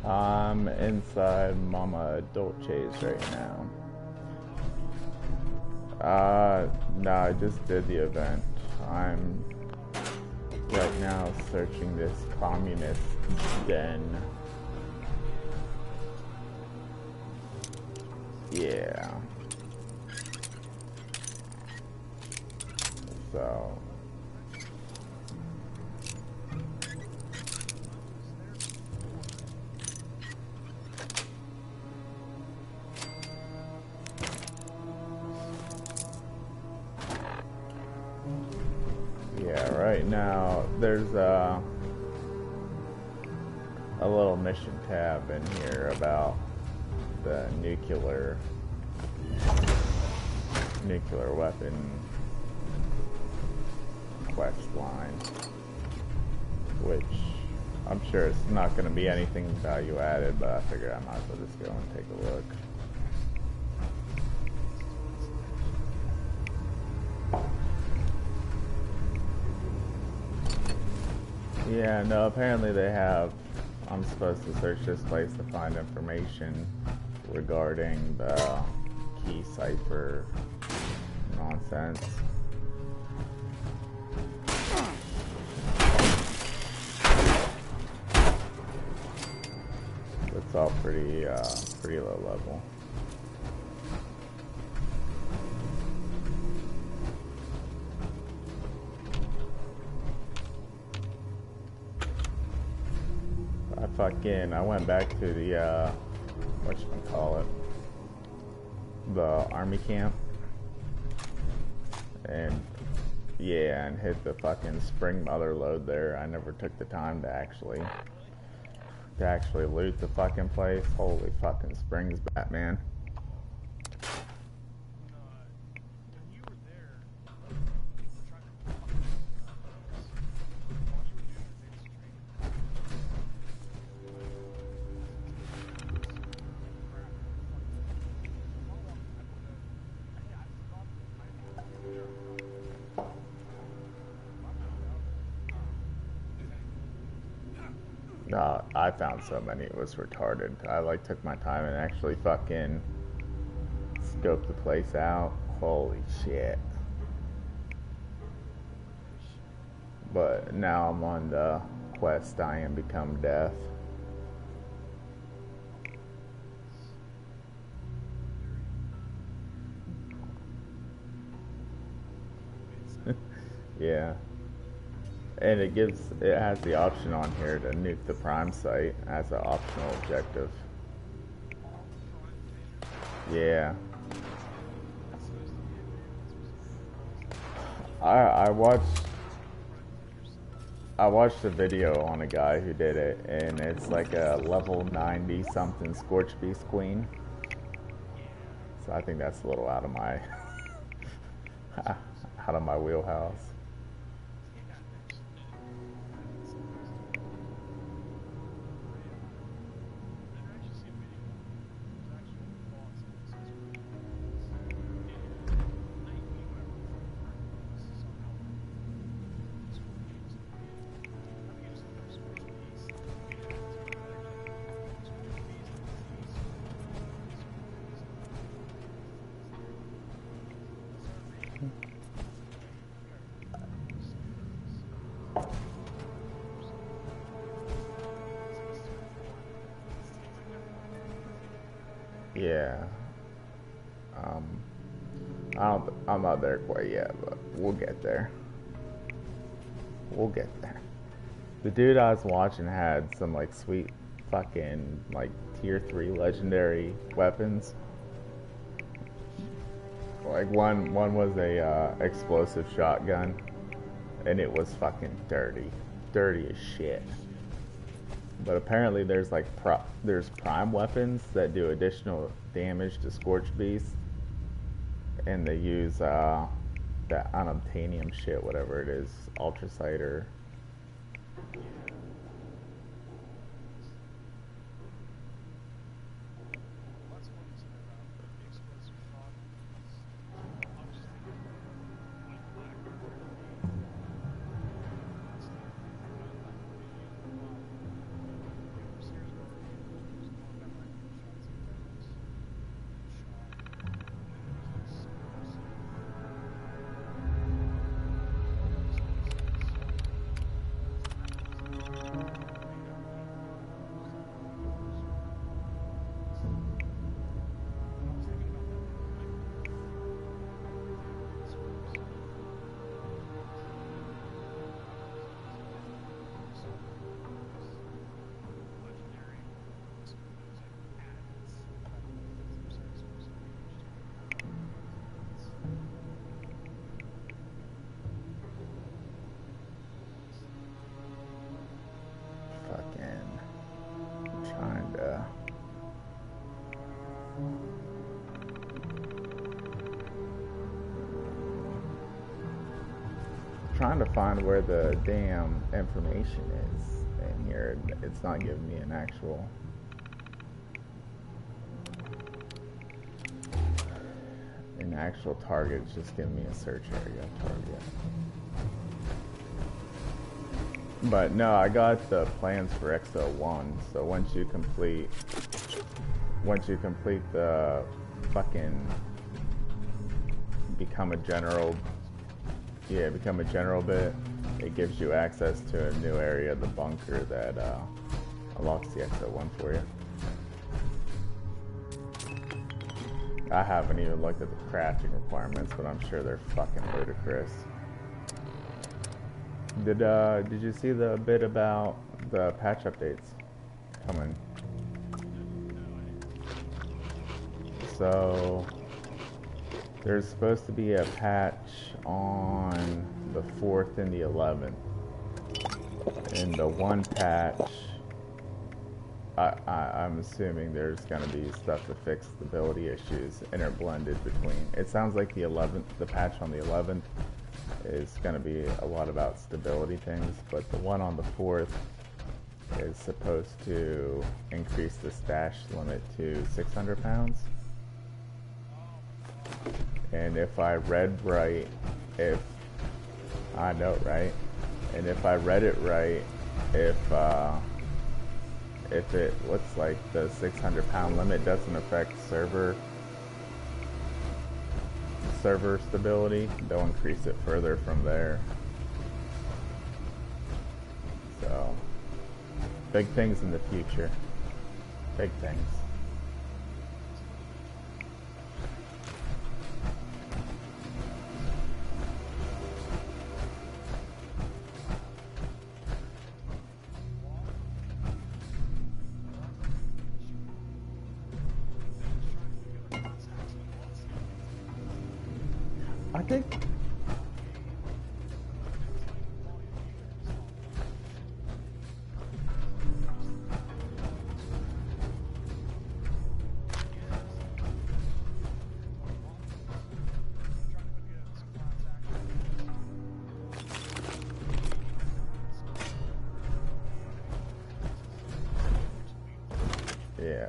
I'm inside Mama Dolce's right now. No, I just did the event. I'm right now searching this communist den. Yeah. So. Yeah, right now there's a little mission tab in here about the nuclear weapon quest line, which I'm sure it's not going to be anything value added, but I figured I might as well just go and take a look. Yeah, no, apparently they have, I'm supposed to search this place to find information regarding the key cipher nonsense. It's all pretty low level. I went back to the, whatchamacallit, the army camp, and yeah, and hit the fucking spring mother load there. I never took the time to actually loot the fucking place. Holy fucking springs, Batman. I found so many, it was retarded. I took my time and actually fucking scoped the place out. Holy shit. But now I'm on the quest, I am become death. Yeah. And it has the option on here to nuke the prime site as an optional objective. Yeah. I watched a video on a guy who did it, and it's like a level 90 something Scorch Beast Queen. So I think that's a little out of my wheelhouse. Yeah. I'm not there quite yet, but we'll get there. We'll get there. The dude I was watching had some like sweet fucking like tier 3 legendary weapons. Like one was a explosive shotgun, and it was fucking dirty as shit. But apparently there's like there's prime weapons that do additional damage to Scorch Beast, and they use that unobtainium shit, whatever it is, ultracite or. Yeah. Trying to find where the damn information is in here. It's not giving me an actual target. It's just giving me a search area target. But no, I got the plans for XO1. So once you complete the fucking become a general bit, it gives you access to a new area of the bunker that unlocks the XO1 for you. I haven't even looked at the crafting requirements, but I'm sure they're fucking ludicrous. Did you see the bit about the patch updates coming? So there's supposed to be a patch on the 4th and the 11th. In the one patch, I'm assuming there's going to be stuff to fix stability issues interblended between. It sounds like the patch on the 11th is going to be a lot about stability things, but the one on the 4th is supposed to increase the stash limit to 600 pounds. And if I read right, I know, right? And if I read it right, if it looks like the 600-pound limit doesn't affect server stability, they'll increase it further from there. So, big things in the future. Big things. I think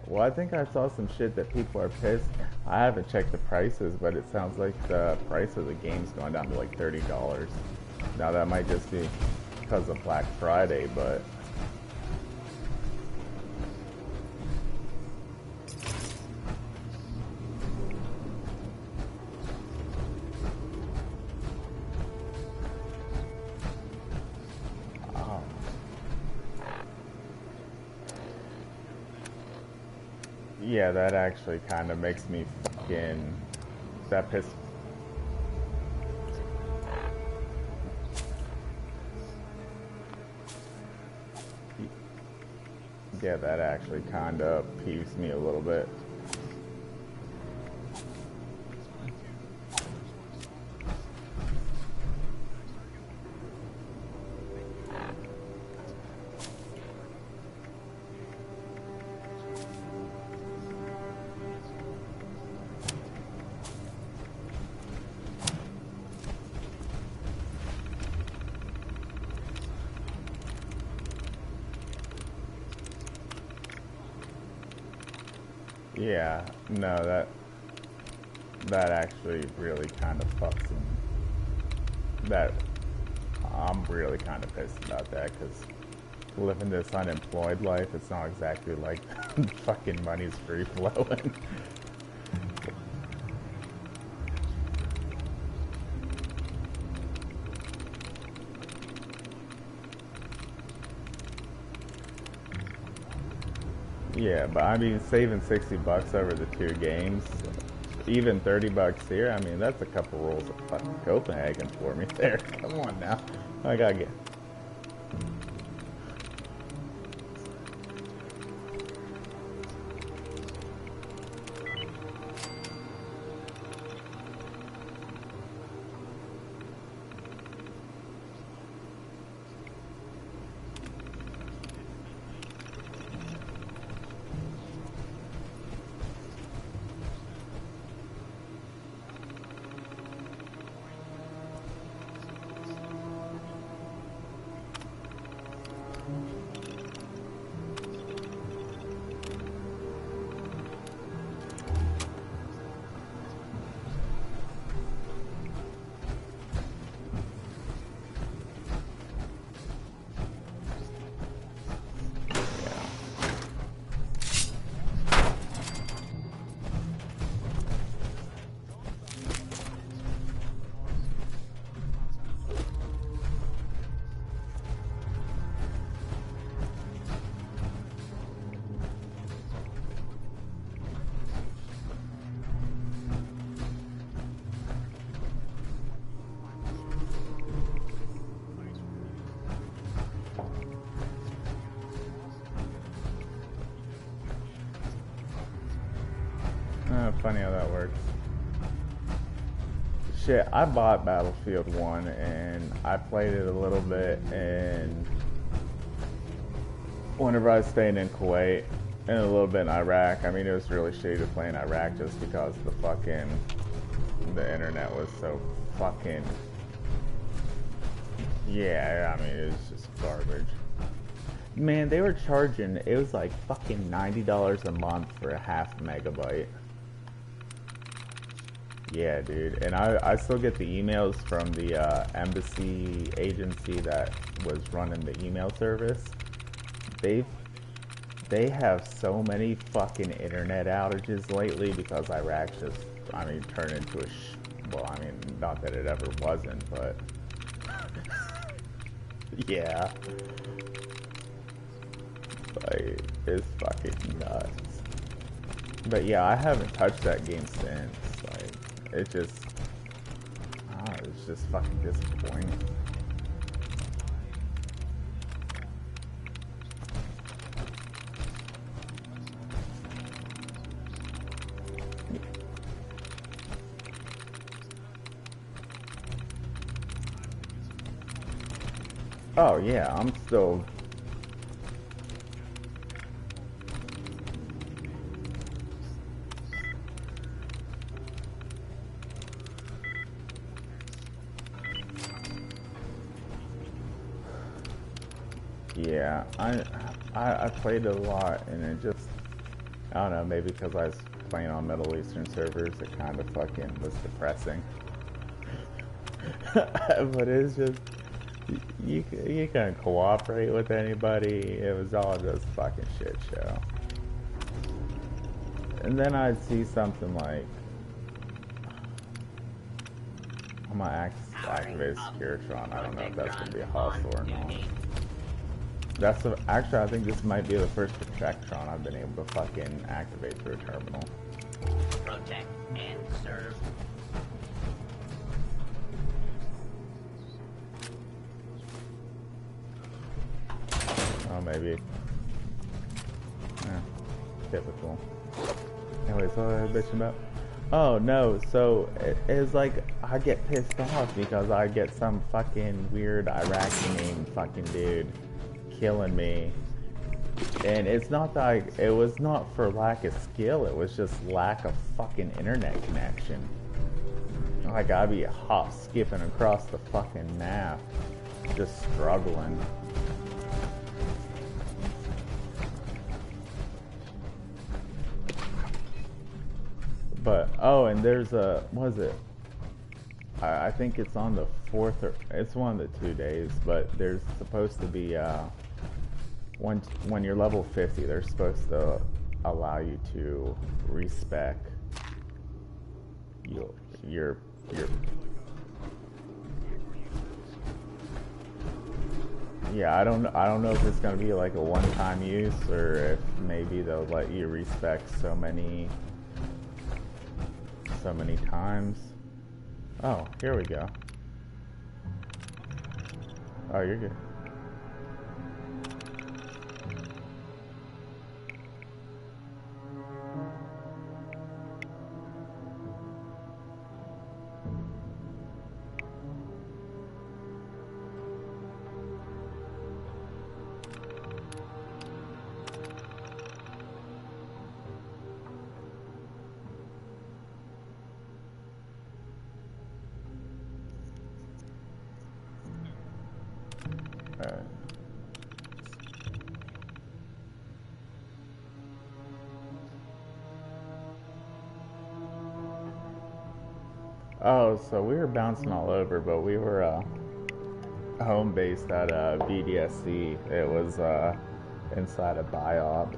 well, I think I saw some shit that people are pissed. I haven't checked the prices, but it sounds like the price of the game's going down to like $30. Now that might just be because of Black Friday, but yeah, that actually kind of makes me fucking pissed. Yeah, that actually kind of peeves me a little bit. Yeah, no, that actually really kind of fucks him. I'm really kind of pissed about that, because living this unemployed life, it's not exactly like fucking money's free flowing. Yeah, but I mean, saving $60 over the 2 games, even $30 here, I mean, that's a couple rolls of fucking Copenhagen for me there. Come on now. I gotta get... kind of funny how that works. Shit, I bought Battlefield 1 and I played it a little bit, and whenever I was staying in Kuwait and a little bit in Iraq, I mean, it was really shitty to play in Iraq just because the internet was so fucking, yeah, I mean, it was just garbage. Man, they were charging, it was like fucking $90 a month for a half megabyte. Yeah, dude, and I still get the emails from the embassy agency that was running the email service. They have so many fucking internet outages lately because Iraq just, I mean, turned into a well, I mean, not that it ever wasn't, but yeah, like, it's fucking nuts. But yeah, I haven't touched that game since. Like, it just, it's just fucking disappointing. Oh yeah, I'm still. Yeah, I played a lot, and it just, I don't know, maybe because I was playing on Middle Eastern servers, it kind of fucking was depressing. But it's just, you couldn't cooperate with anybody. It was all just fucking shit show. And then I'd see something like, I'm gonna activate Securitron. I don't know if that's gonna be a hostile or not. Actually, I think this might be the first Protectron I've been able to fucking activate through a terminal. Protect and serve. Oh, maybe. Typical. Anyways, what was I bitching about? Oh no, so it's like I get pissed off because I get some fucking weird Iraqi named fucking dude killing me, and it's not that it was not for lack of skill, it was just lack of fucking internet connection. Like, I'd be hop skipping across the fucking map, just struggling. But, oh, and there's a, what is it? I think it's on the 4th, or it's one of the 2 days, but there's supposed to be, when you're level 50, they're supposed to allow you to respec your yeah, I don't know if it's gonna be like a one-time use, or if maybe they'll let you respec so many times. Oh, here we go. Oh, you're good. Oh, so we were bouncing all over, but we were home based at BDSC. It was inside a BIOP,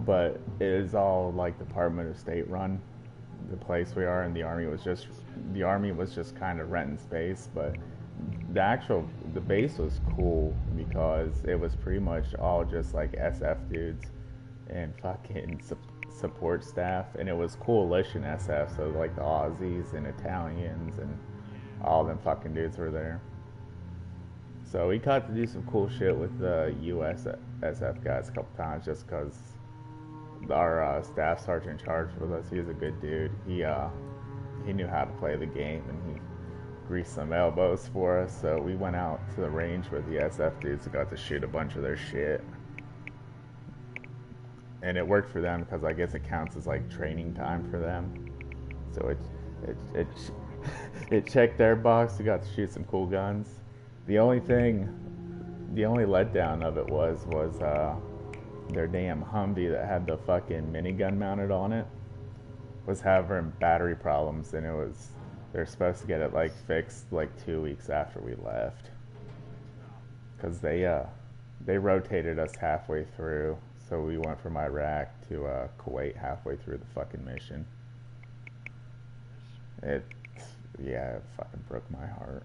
but it is all like Department of State run. The place we are, and the army was just kind of renting space, but the base was cool because it was pretty much all just like SF dudes and fucking support staff, and it was coalition SF, so like the Aussies and Italians and all them fucking dudes were there. So we got to do some cool shit with the US SF guys a couple times, just because our staff sergeant charged with us. He was a good dude. He knew how to play the game, and he greased some elbows for us. So we went out to the range with the SF dudes and got to shoot a bunch of their shit. And it worked for them because I guess it counts as like training time for them. So it it checked their box. We got to shoot some cool guns. The only letdown of it was their damn Humvee that had the fucking minigun mounted on it was having battery problems, and they're supposed to get it like fixed like 2 weeks after we left, because they rotated us halfway through, so we went from Iraq to Kuwait halfway through the fucking mission. It fucking broke my heart.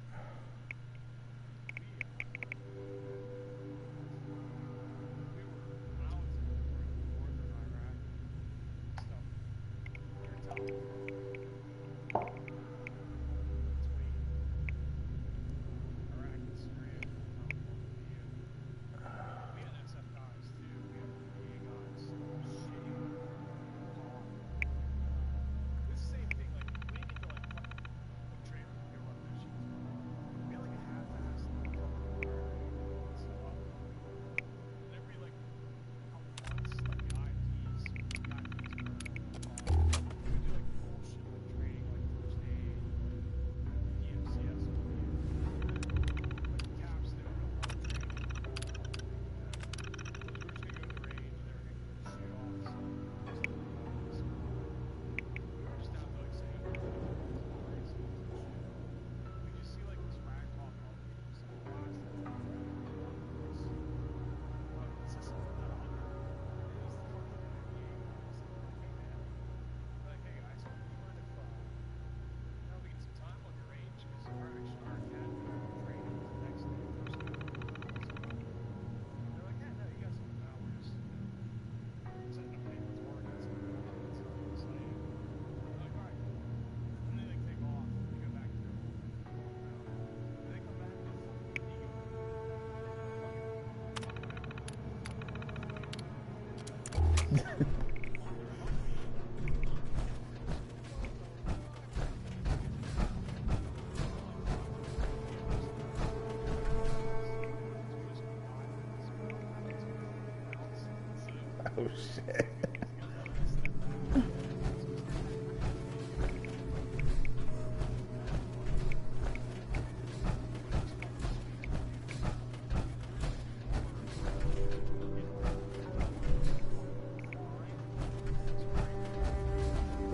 Oh shit.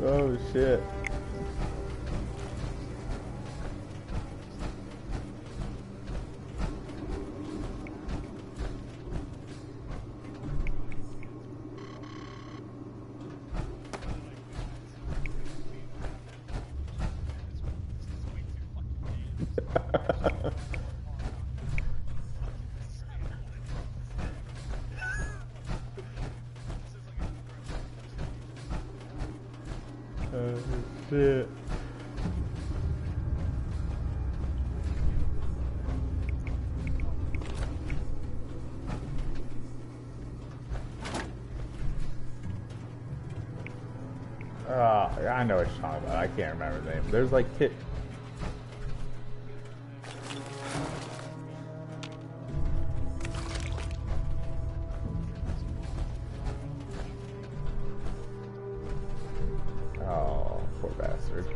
Oh shit. Oh shit. I know what you're talking about. I can't remember the name. There's like Oh, poor bastard.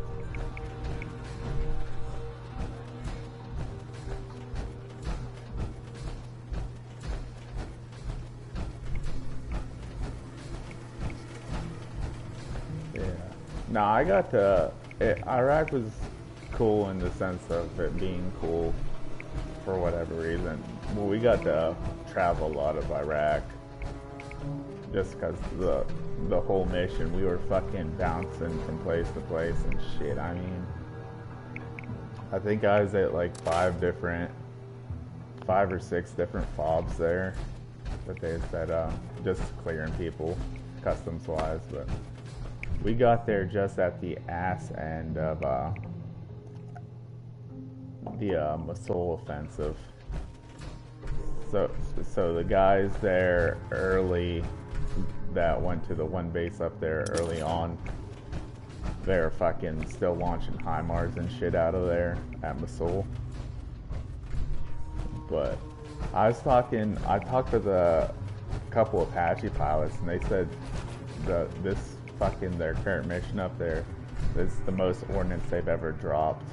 Yeah. No, I got to. Iraq was cool in the sense of it being cool for whatever reason. Well, we got to travel a lot of Iraq just because the whole mission. We were fucking bouncing from place to place and shit. I mean, I think I was at like 5 or 6 different fobs there that they had set up, just clearing people customs wise, but we got there just at the ass end of the Mosul offensive. So the guys there early that went to the one base up there early on. They're fucking still launching HIMARS and shit out of there at Mosul. But I talked to the couple Apache pilots, and they said their current mission up there is the most ordnance they've ever dropped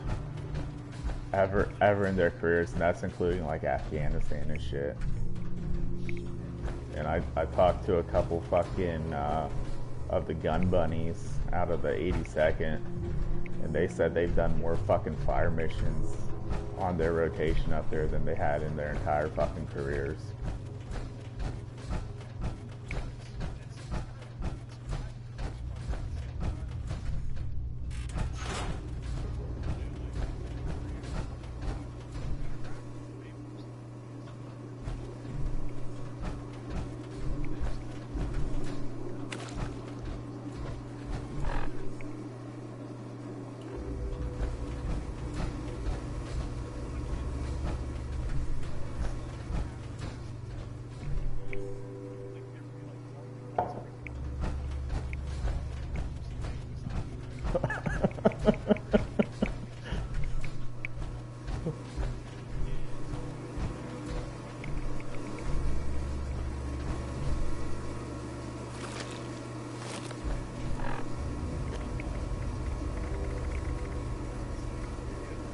ever in their careers, and that's including like Afghanistan and shit. And I talked to a couple fucking of the gun bunnies out of the 82nd, and they said they've done more fucking fire missions on their rotation up there than they had in their entire fucking careers.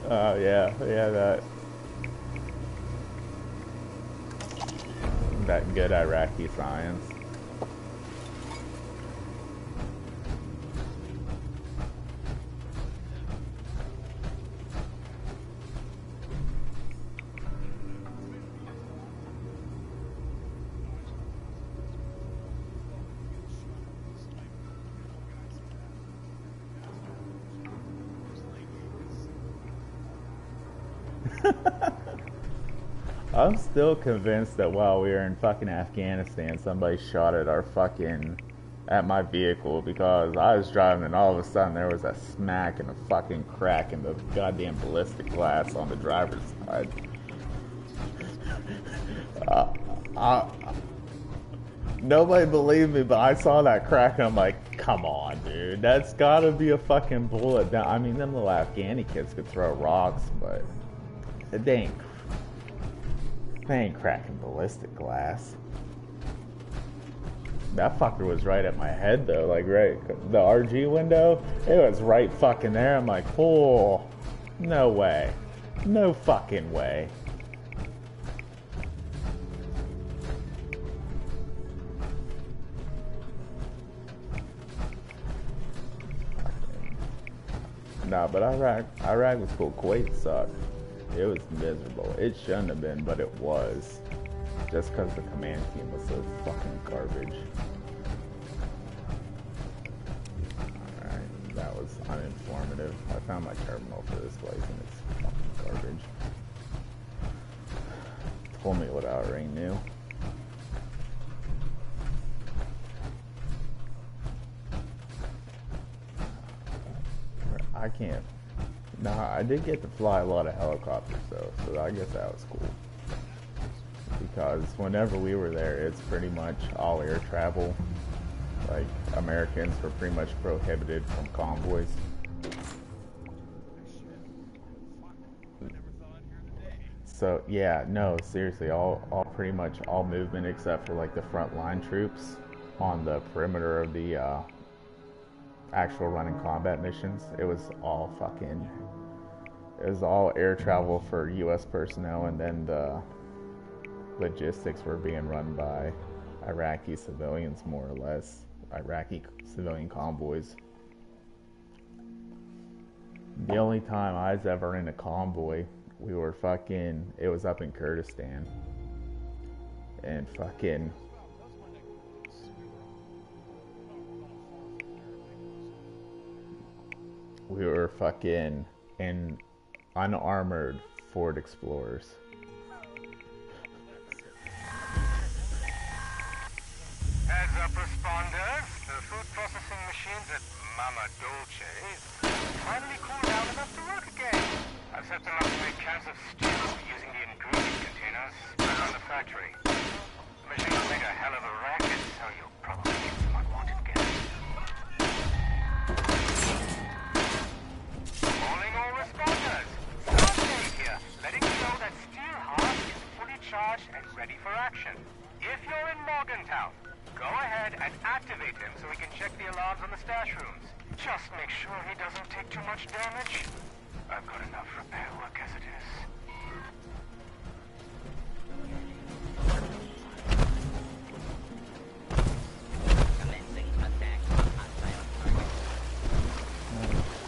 Oh yeah, that good Iraqi science. I'm still convinced that while we were in fucking Afghanistan, somebody shot at my vehicle, because I was driving and all of a sudden there was a smack and a fucking crack in the goddamn ballistic glass on the driver's side. Nobody believed me, but I saw that crack and I'm like, come on, dude, that's gotta be a fucking bullet. I mean, them little Afghani kids could throw rocks, but they ain't cracking ballistic glass. That fucker was right at my head though, like right, the RG window, it was right fucking there. I'm like, oh, no way. No fucking way. Nah, but Iraq was cool. Kuwait sucked. It was miserable. It shouldn't have been, but it was. Just because the command team was so fucking garbage. Alright, that was uninformative. I found my terminal for this place and it's fucking garbage. Told me what I already knew. I can't. Nah, I did get to fly a lot of helicopters though, so I guess that was cool. Because whenever we were there, it's pretty much all air travel. Like, Americans were pretty much prohibited from convoys. So yeah, no, seriously, all pretty much all movement except for like the front line troops on the perimeter of the actual running combat missions. It was all air travel for US personnel, and then the logistics were being run by Iraqi civilians, more or less. Iraqi civilian convoys. The only time I was ever in a convoy, it was up in Kurdistan. And we were in unarmored Ford Explorers. Heads up, responders. The food processing machines at Mama Dolce's finally cooled down enough to work again. I've set them up to make cans of stew using the ingredient containers spread around the factory. The machines make a hell of a racket, so you'll probably in town. Go ahead and activate him so we can check the alarms on the stash rooms. Just make sure he doesn't take too much damage. I've got enough repair work as it is. Commencing attack on hostile target.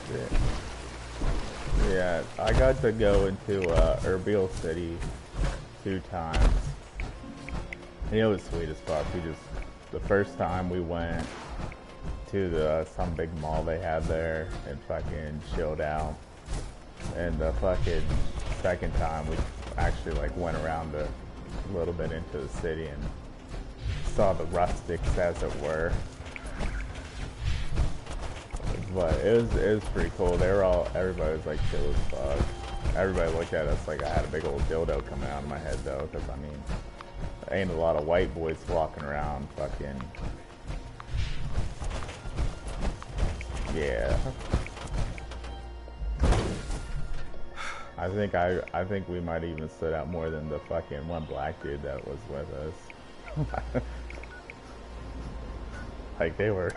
Shit. Yeah, I got to go into Erbil City 2 times. And it was sweet as fuck. The first time we went to some big mall they had there and fucking chilled out. And the fucking second time we actually like went around a little bit into the city and saw the rustics as it were. But it was pretty cool. Everybody was like chill as fuck. Everybody looked at us like I had a big old dildo coming out of my head though, because I mean, there ain't a lot of white boys walking around fucking. Yeah. I think we might even stood out more than the fucking one black dude that was with us. Like they were.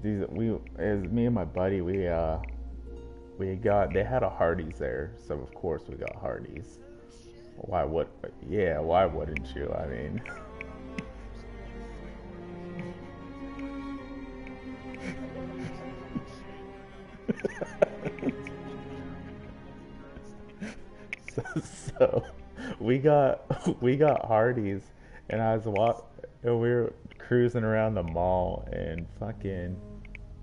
It was me and my buddy. They had a Hardee's there, so of course we got Hardee's. Why wouldn't you? I mean. So we got Hardee's, and we were cruising around the mall, and fucking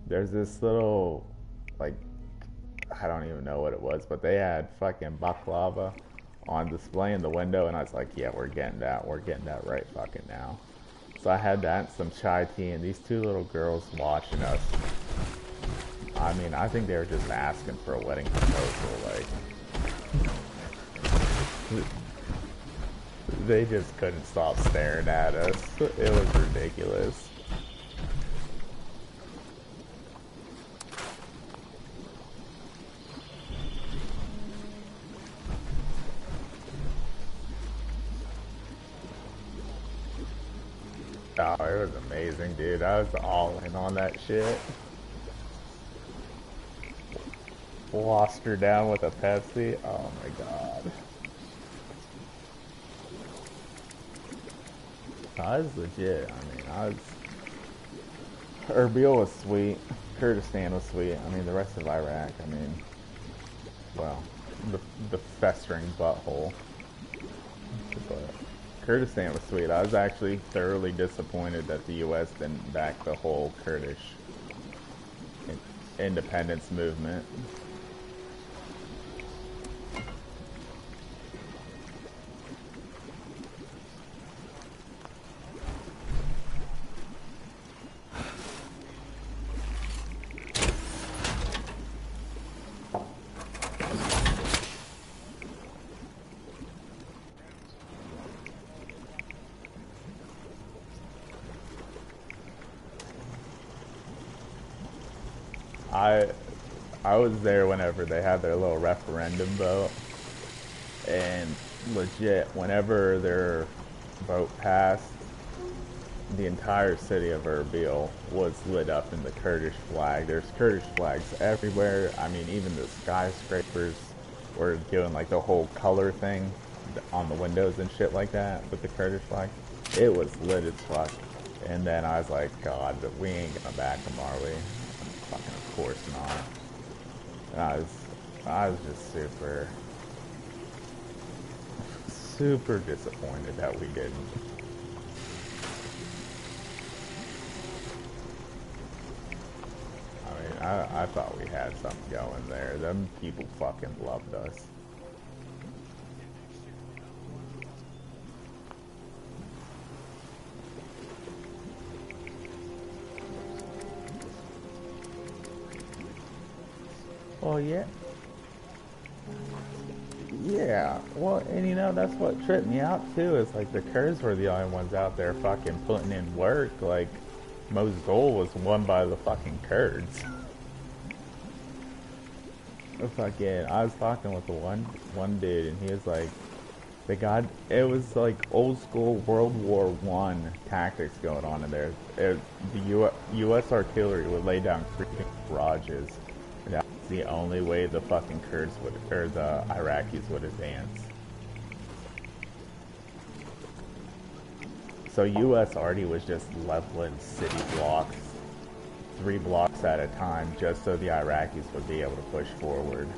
there's this little, like, I don't even know what it was, but they had fucking baklava on display in the window, and I was like, yeah, we're getting that right fucking now. So I had that and some chai tea, and these 2 little girls watching us. I mean, I think they were just asking for a wedding proposal, like. They just couldn't stop staring at us. It was ridiculous. Oh, it was amazing, dude. I was all in on that shit. Lost her down with a Pepsi. Oh my god. I was legit. I mean, Erbil was sweet. Kurdistan was sweet. I mean, the rest of Iraq, I mean, well, the festering butthole. But Kurdistan was sweet. I was actually thoroughly disappointed that the U.S. didn't back the whole Kurdish independence movement. I was there whenever they had their little referendum vote, and legit, whenever their vote passed, the entire city of Erbil was lit up in the Kurdish flag. There's Kurdish flags everywhere. I mean, even the skyscrapers were doing like the whole color thing on the windows and shit like that with the Kurdish flag. It was lit as fuck. And then I was like, God, we ain't gonna back them, are we? Fucking of course not. And I was just super disappointed that we didn't. I mean, I thought we had something going there. Them people fucking loved us. Oh yeah. Yeah, well, and you know, that's what tripped me out too, is like the Kurds were the only ones out there fucking putting in work. Like, Mosul was won by the fucking Kurds. Fucking, I was talking with the one dude, and he was like, it was like old school World War One tactics going on in there. The U.S. artillery would lay down freaking barrages. That's the only way the fucking Kurds would, or the Iraqis would advance. So U.S. already was just leveling city blocks, 3 blocks at a time, just so the Iraqis would be able to push forward.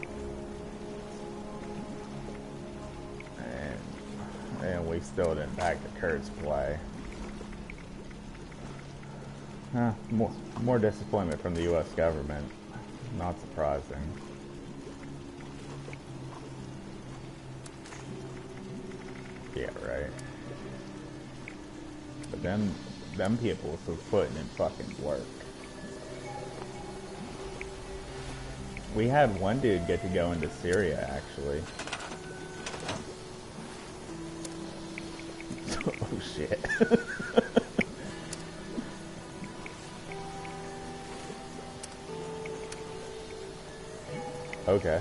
And we still didn't back the Kurds' play. More disappointment from the U.S. government. Not surprising. Yeah, right. But them people were putting in fucking work. We had one dude get to go into Syria, actually. Oh shit. Okay.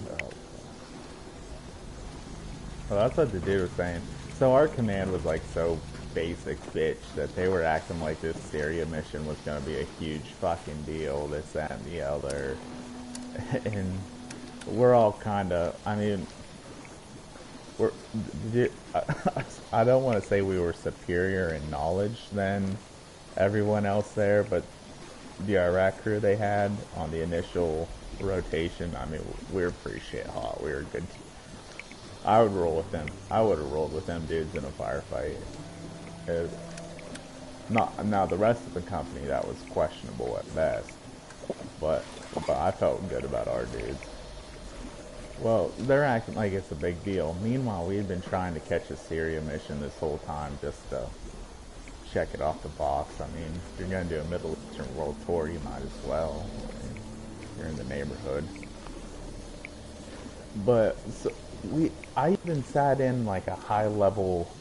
God. Well, that's what the dude was saying. So our command was like so basic bitch that they were acting like this Syria mission was gonna be a huge fucking deal, this, that, and the other. And we're all kinda, I mean, I don't want to say we were superior in knowledge than everyone else there, but the Iraq crew they had on the initial rotation, I mean, we were pretty shit hot. We were good. I would roll with them. I would have rolled with them dudes in a firefight. Now the rest of the company, that was questionable at best, but I felt good about our dudes. Well, they're acting like it's a big deal. Meanwhile, we had been trying to catch a Syria mission this whole time just to check it off the box. I mean, if you're going to do a Middle Eastern world tour, you might as well. I mean, you're in the neighborhood. But so I even sat in like a high level.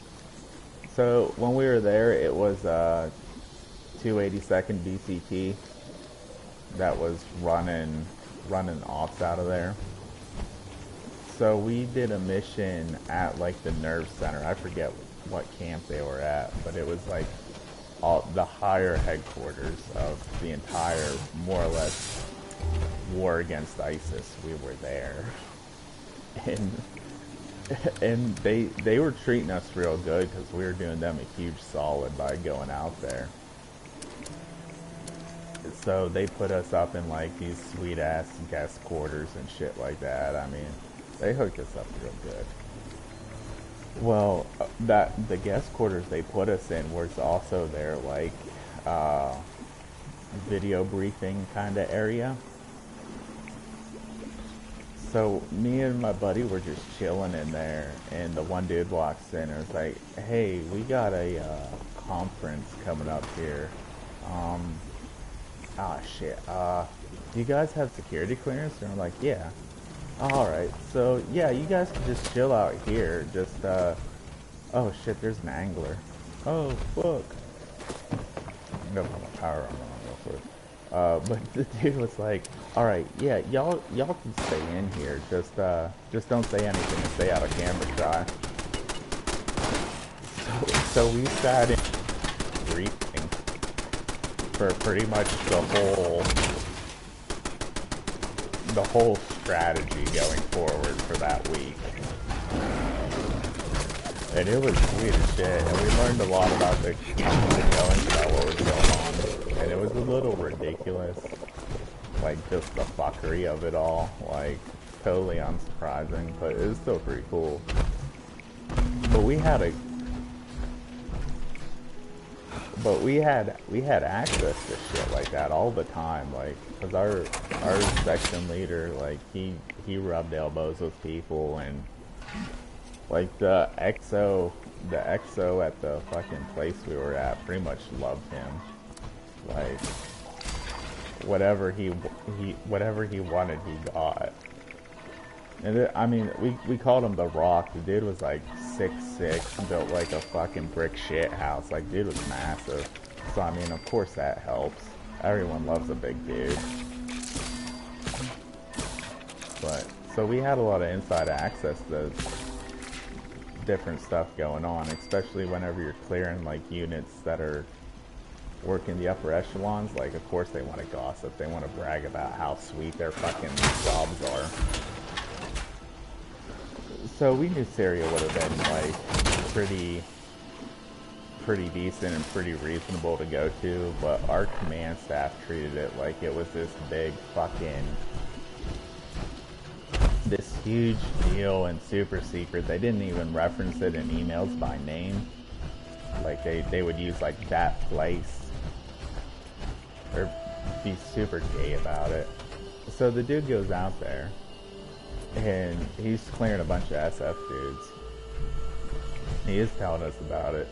So when we were there, it was 282nd BCT that was running ops out of there. So we did a mission at like the nerve center. I forget what camp they were at, but it was like the higher headquarters of the entire, more or less, war against ISIS. We were there, and they were treating us real good because we were doing them a huge solid by going out there. So they put us up in like these sweet ass guest quarters and shit like that. I mean, they hooked us up real good. Well, the guest quarters they put us in was also their like video briefing kind of area. So me and my buddy were just chilling in there, and the one dude walks in and was like, "Hey, we got a conference coming up here. Ah shit. Do you guys have security clearance?" And I'm like, "Yeah." Alright, so yeah, you guys can just chill out here. Just, oh shit, there's an angler. Oh, fuck. I'm gonna put my power on real quick. But the dude was like, alright, yeah, y'all can stay in here. Just don't say anything and stay out of camera shot. So we sat in briefing for pretty much the whole strategy going forward for that week. And it was sweet as shit, and we learned a lot about the goings about what was going on. And it was a little ridiculous, like just the fuckery of it all, like totally unsurprising, but it was still pretty cool. But we had access to shit like that all the time, like, cause our section leader, like, he rubbed elbows with people, and like the XO at the fucking place we were at pretty much loved him. Like, whatever he wanted, he got. And I mean, we called him the Rock. The dude was like 6'6", built like a fucking brick shit house. Like, dude was massive. So I mean, of course that helps. Everyone loves a big dude. But so we had a lot of inside access to different stuff going on, especially whenever you're clearing like units that are working the upper echelons. Like, of course they want to gossip. They want to brag about how sweet their fucking jobs are. So we knew Syria would have been like pretty decent and pretty reasonable to go to, but our command staff treated it like it was this big fucking, this huge deal and super secret. They didn't even reference it in emails by name. Like they would use like that place or be super gay about it. So the dude goes out there and he's clearing a bunch of SF dudes. He is telling us about it.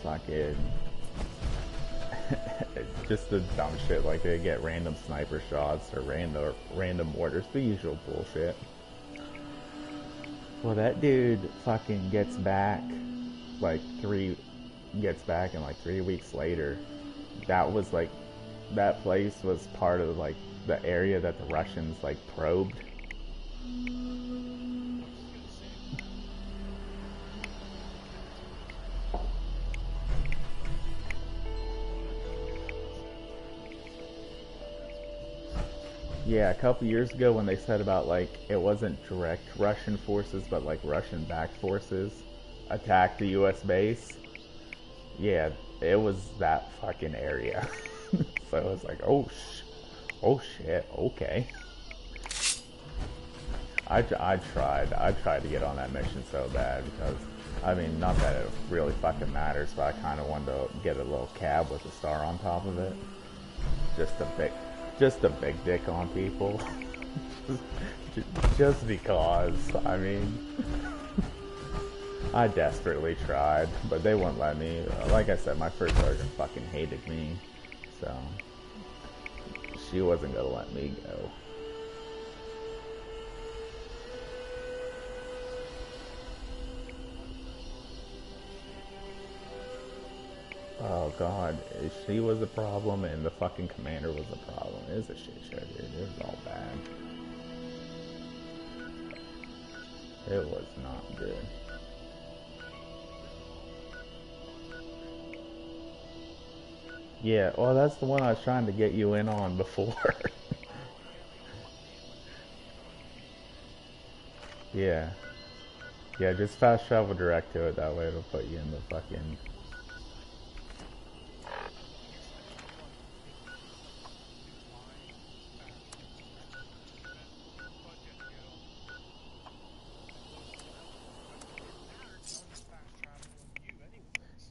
Fucking just the dumb shit, like they get random sniper shots or random orders, the usual bullshit. Well, that dude fucking gets back and like 3 weeks later, that was like, that place was part of like the area that the Russians like probed. Yeah, a couple years ago when they said about like it wasn't direct Russian forces but like Russian backed forces attacked the US base. Yeah, it was that fucking area. So it was like, oh shit, okay. I tried to get on that mission so bad because, I mean, not that it really fucking matters, but I kind of wanted to get a little cab with a star on top of it. Just a big dick on people. just because, I mean, I desperately tried, but they wouldn't let me. Like I said, my first sergeant fucking hated me, so she wasn't gonna let me go. Oh god, she was a problem and the fucking commander was a problem. It was a shit show, dude. It was all bad. It was not good. Yeah, well, that's the one I was trying to get you in on before. Yeah. Yeah, just fast travel direct to it, that way it'll put you in the fucking...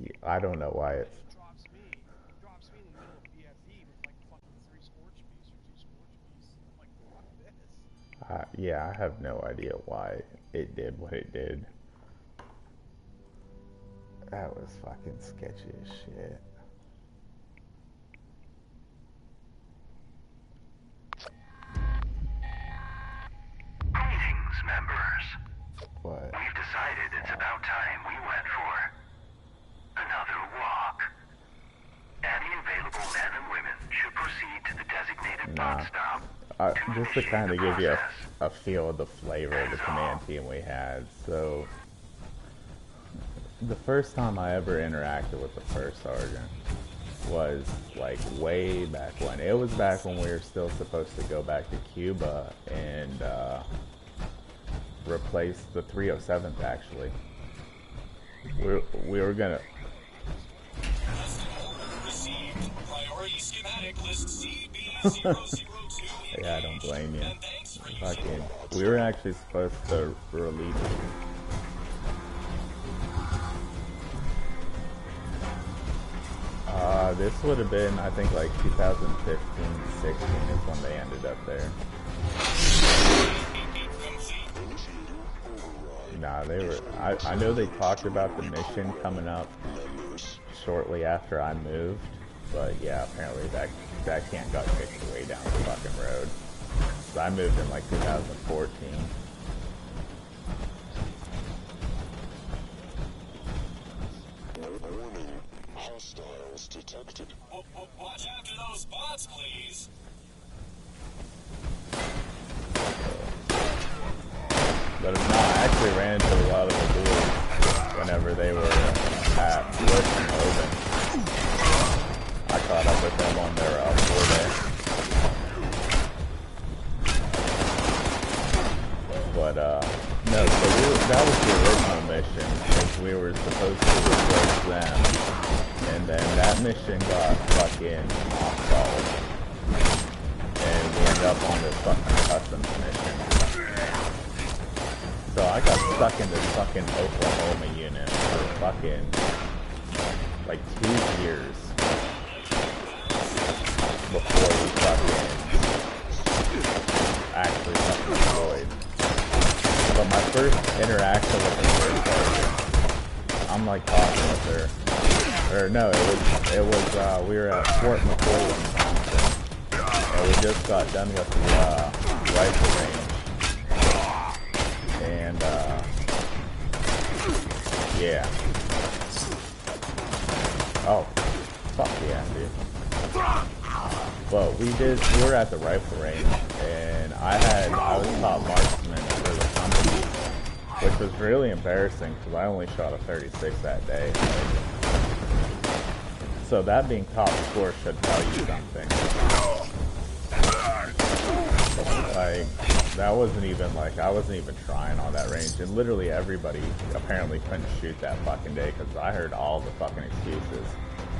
Yeah, I don't know why it's... yeah, I have no idea why it did what it did. That was fucking sketchy as shit. Greetings, just to kind of give you a feel of the flavor of the command team we had. So, the first time I ever interacted with the first sergeant was like way back when. It was back when we were still supposed to go back to Cuba and replace the 307th. Actually, we were gonna. Yeah, I don't blame you. Fucking, we were actually supposed to release. This would have been, I think, like 2015, 16 is when they ended up there. Nah, they were. I know they talked about the mission coming up shortly after I moved, but yeah, apparently that can't got kicked way down the fucking road. So I moved in like 2014. Hostiles detected. Watch after those bots, please. But no, I actually ran into a lot of the dudes whenever they were at Bush and Logan. I caught up with them on their 4-day. But no, so that was the original mission, because we were supposed to replace them, and then that mission got fucking mothballed, and we ended up on this fucking customs mission. So I got stuck in this fucking Oklahoma unit for fucking like 2 years before we fucking actually fucking deployed. But my first interaction with the first sergeant, I'm like talking with her. Or no, it was we were at Fort McCoy, Wisconsin, and we just got done with the rifle range. And yeah. Oh, fuck yeah, dude. But we were at the rifle range, and I was top marksman for the company, which was really embarrassing because I only shot a 36 that day. So that being top score should tell you something. Like, that wasn't even like, I wasn't even trying on that range, and literally everybody apparently couldn't shoot that fucking day because I heard all the fucking excuses.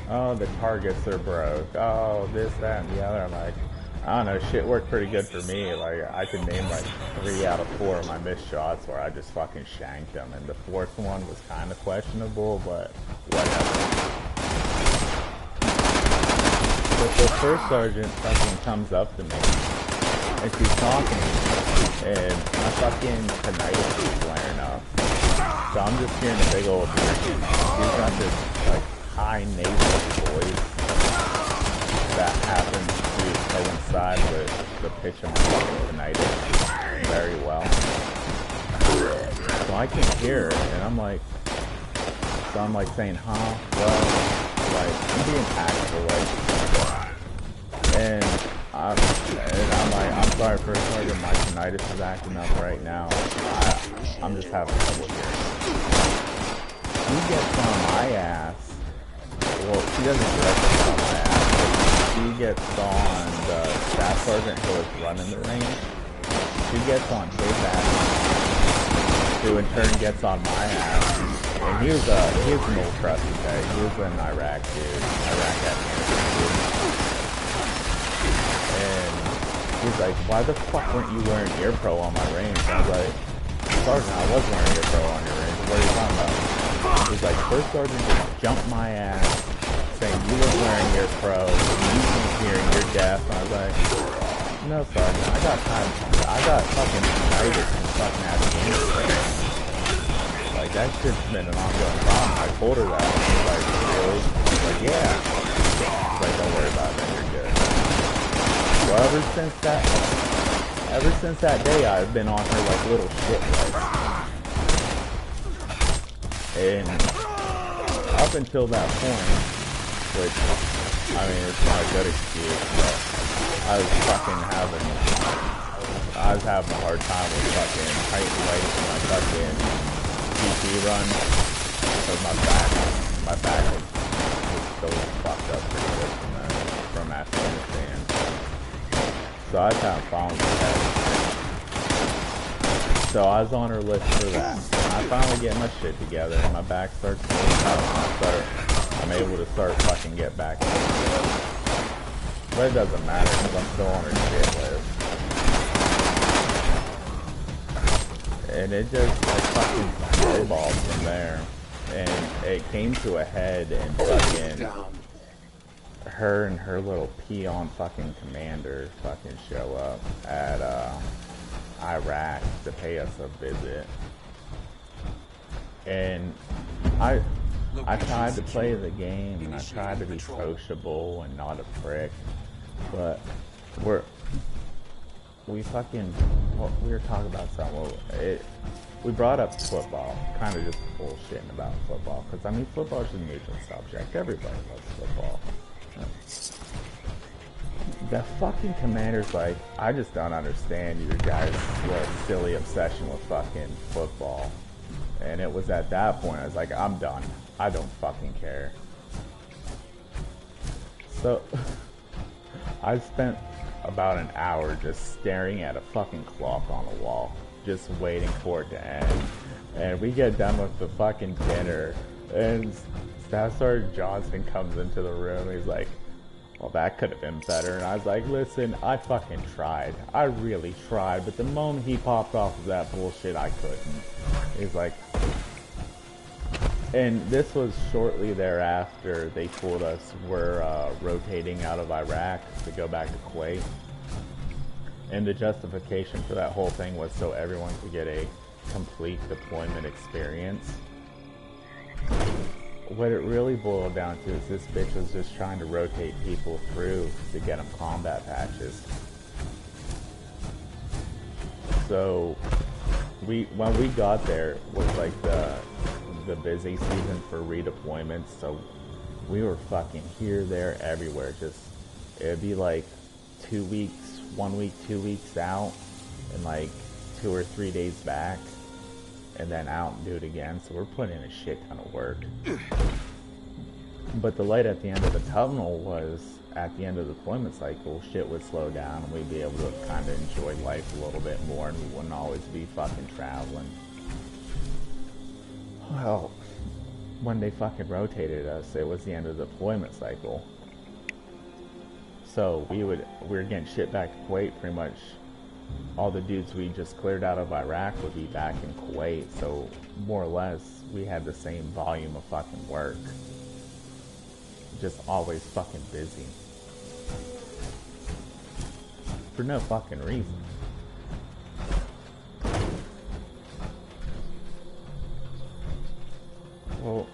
Oh, the targets are broke. Oh, this, that, and the other. I'm like, I don't know, shit worked pretty good for me. Like, I could name like 3 out of 4 of my missed shots where I just fucking shanked them, and the 4th one was kind of questionable, but whatever. But the first sergeant fucking comes up to me, and she's talking, and my fucking tinnitus is flaring up. So I'm just hearing a big old scream. She's got this like high nasal voice that happens to coincide with the pitch of my fucking tinnitus very well. So I can hear her, and I'm like saying, huh? Well, like, I'm being tactful, like, and I'm like, I'm sorry, First Sergeant, my tinnitus is acting up right now. I'm just having trouble hearing. She gets on my ass. Well, she doesn't directly get on my ass, but she gets on the staff sergeant who is running the range. She gets on his ass, who in turn gets on my ass. And he was an old trusty guy. He was an Iraq dude, Afghanistan dude. And he's like, why the fuck weren't you wearing ear pro on my range? And I was like, Sergeant, I was wearing ear pro on your range. What are you talking about? He's like, First Sergeant just jumped my ass, saying you were wearing ear pro, you can't hear, and you're deaf. And I was like, no, Sergeant, I got fucking tinnitus in fucking Afghanistan. Like, that shit's been an ongoing problem. I told her that. She's like, really? She's like, yeah. She's like, don't worry about it, you're good. So ever since that day, I've been on her like little shit legs. And up until that point, which I mean, it's not a good excuse, but I was having a hard time with fucking height and weight in my fucking PT run because my back was still fucked up pretty good from Afghanistan. So I was having problems with that. So I was on her list for that. And I finally get my shit together and my back starts to work out and I'm able to start fucking get back. But it doesn't matter because I'm still on her shit list. And it just like fucking snowballed from there. And it came to a head and fucking her and her little peon fucking commander fucking show up at Iraq to pay us a visit. And I tried to play the game and I tried to be sociable and not a prick, but we were talking about something. We brought up football, kind of just bullshitting about football, because I mean football is a neutral subject. Everybody loves football. The fucking commander's like, I just don't understand your guys' silly obsession with fucking football. And it was at that point I was like, I'm done. I don't fucking care. So I spent about an hour just staring at a fucking clock on the wall, just waiting for it to end. And we get done with the fucking dinner, and Staff Sergeant Johnson comes into the room. He's like, well, that could have been better. And I was like, listen, I fucking tried. I really tried. But the moment he popped off of that bullshit, I couldn't. He's like, and this was shortly thereafter they told us we're rotating out of Iraq to go back to Kuwait. And the justification for that whole thing was so everyone could get a complete deployment experience. What it really boiled down to is this bitch was just trying to rotate people through to get them combat patches. So when we got there was like the busy season for redeployments, so we were fucking here, there, everywhere. Just it'd be like 2 weeks, 1 week, 2 weeks out, and like 2 or 3 days back, and then out and do it again. So we're putting in a shit ton of work. But the light at the end of the tunnel was at the end of the deployment cycle, shit would slow down and we'd be able to kind of enjoy life a little bit more, and we wouldn't always be fucking traveling. Well, when they fucking rotated us, it was the end of the deployment cycle. So we were getting shit back to Kuwait. Pretty much all the dudes we just cleared out of Iraq would be back in Kuwait. So more or less, we had the same volume of fucking work. Just always fucking busy. For no fucking reason. Well,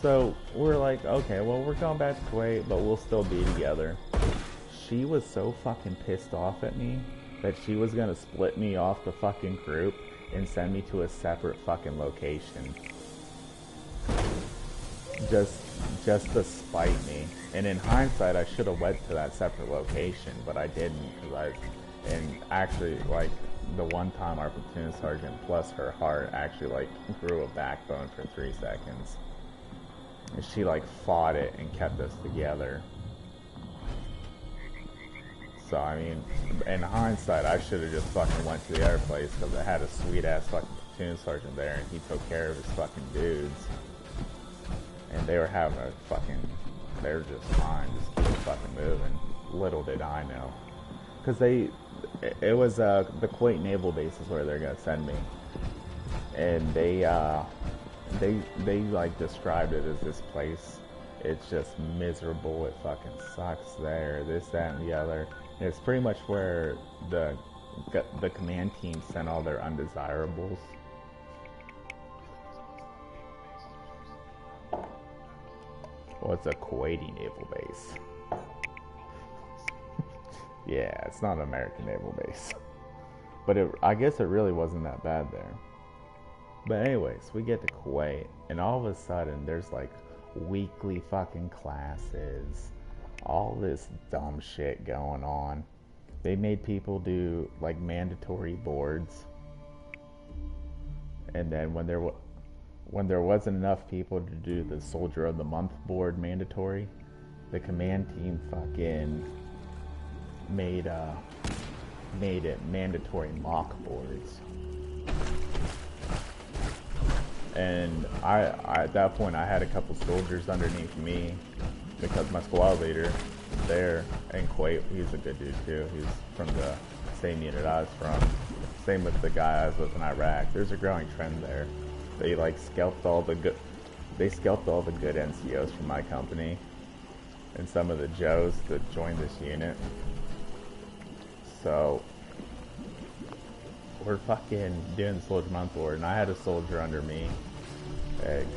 so we're like, okay, well, we're going back to Kuwait, but we'll still be together. She was so fucking pissed off at me that she was gonna split me off the fucking group and send me to a separate fucking location. Just to spite me. And in hindsight, I should have went to that separate location, but I didn't, and actually, like, the one time our platoon sergeant plus her heart actually like grew a backbone for 3 seconds. And she like fought it and kept us together. So I mean, in hindsight, I should have just fucking went to the other place because I had a sweet ass fucking platoon sergeant there and he took care of his fucking dudes. And they were having a fucking, they were just fine, just keep fucking moving. Little did I know. Because it was the Kuwait Naval Base is where they're gonna send me, and they like described it as this place. It's just miserable. It fucking sucks there. This, that, and the other. And it's pretty much where the command team sent all their undesirables. Well, it's a Kuwaiti naval base. Yeah, it's not an American naval base. But I guess it really wasn't that bad there. But anyways, we get to Kuwait, and all of a sudden, there's like weekly fucking classes. all this dumb shit going on. They made people do like mandatory boards, and then when there wasn't enough people to do the Soldier of the Month board mandatory, the command team fucking made it mandatory mock boards. And I at that point I had a couple soldiers underneath me because my squad leader there, and Quate, he's a good dude too. He's from the same unit I was from. Same with the guy I was with in Iraq. There's a growing trend there. They like scalped all the good NCOs from my company and some of the Joes that joined this unit. So we're fucking doing the Soldier Month board, and I had a soldier under me.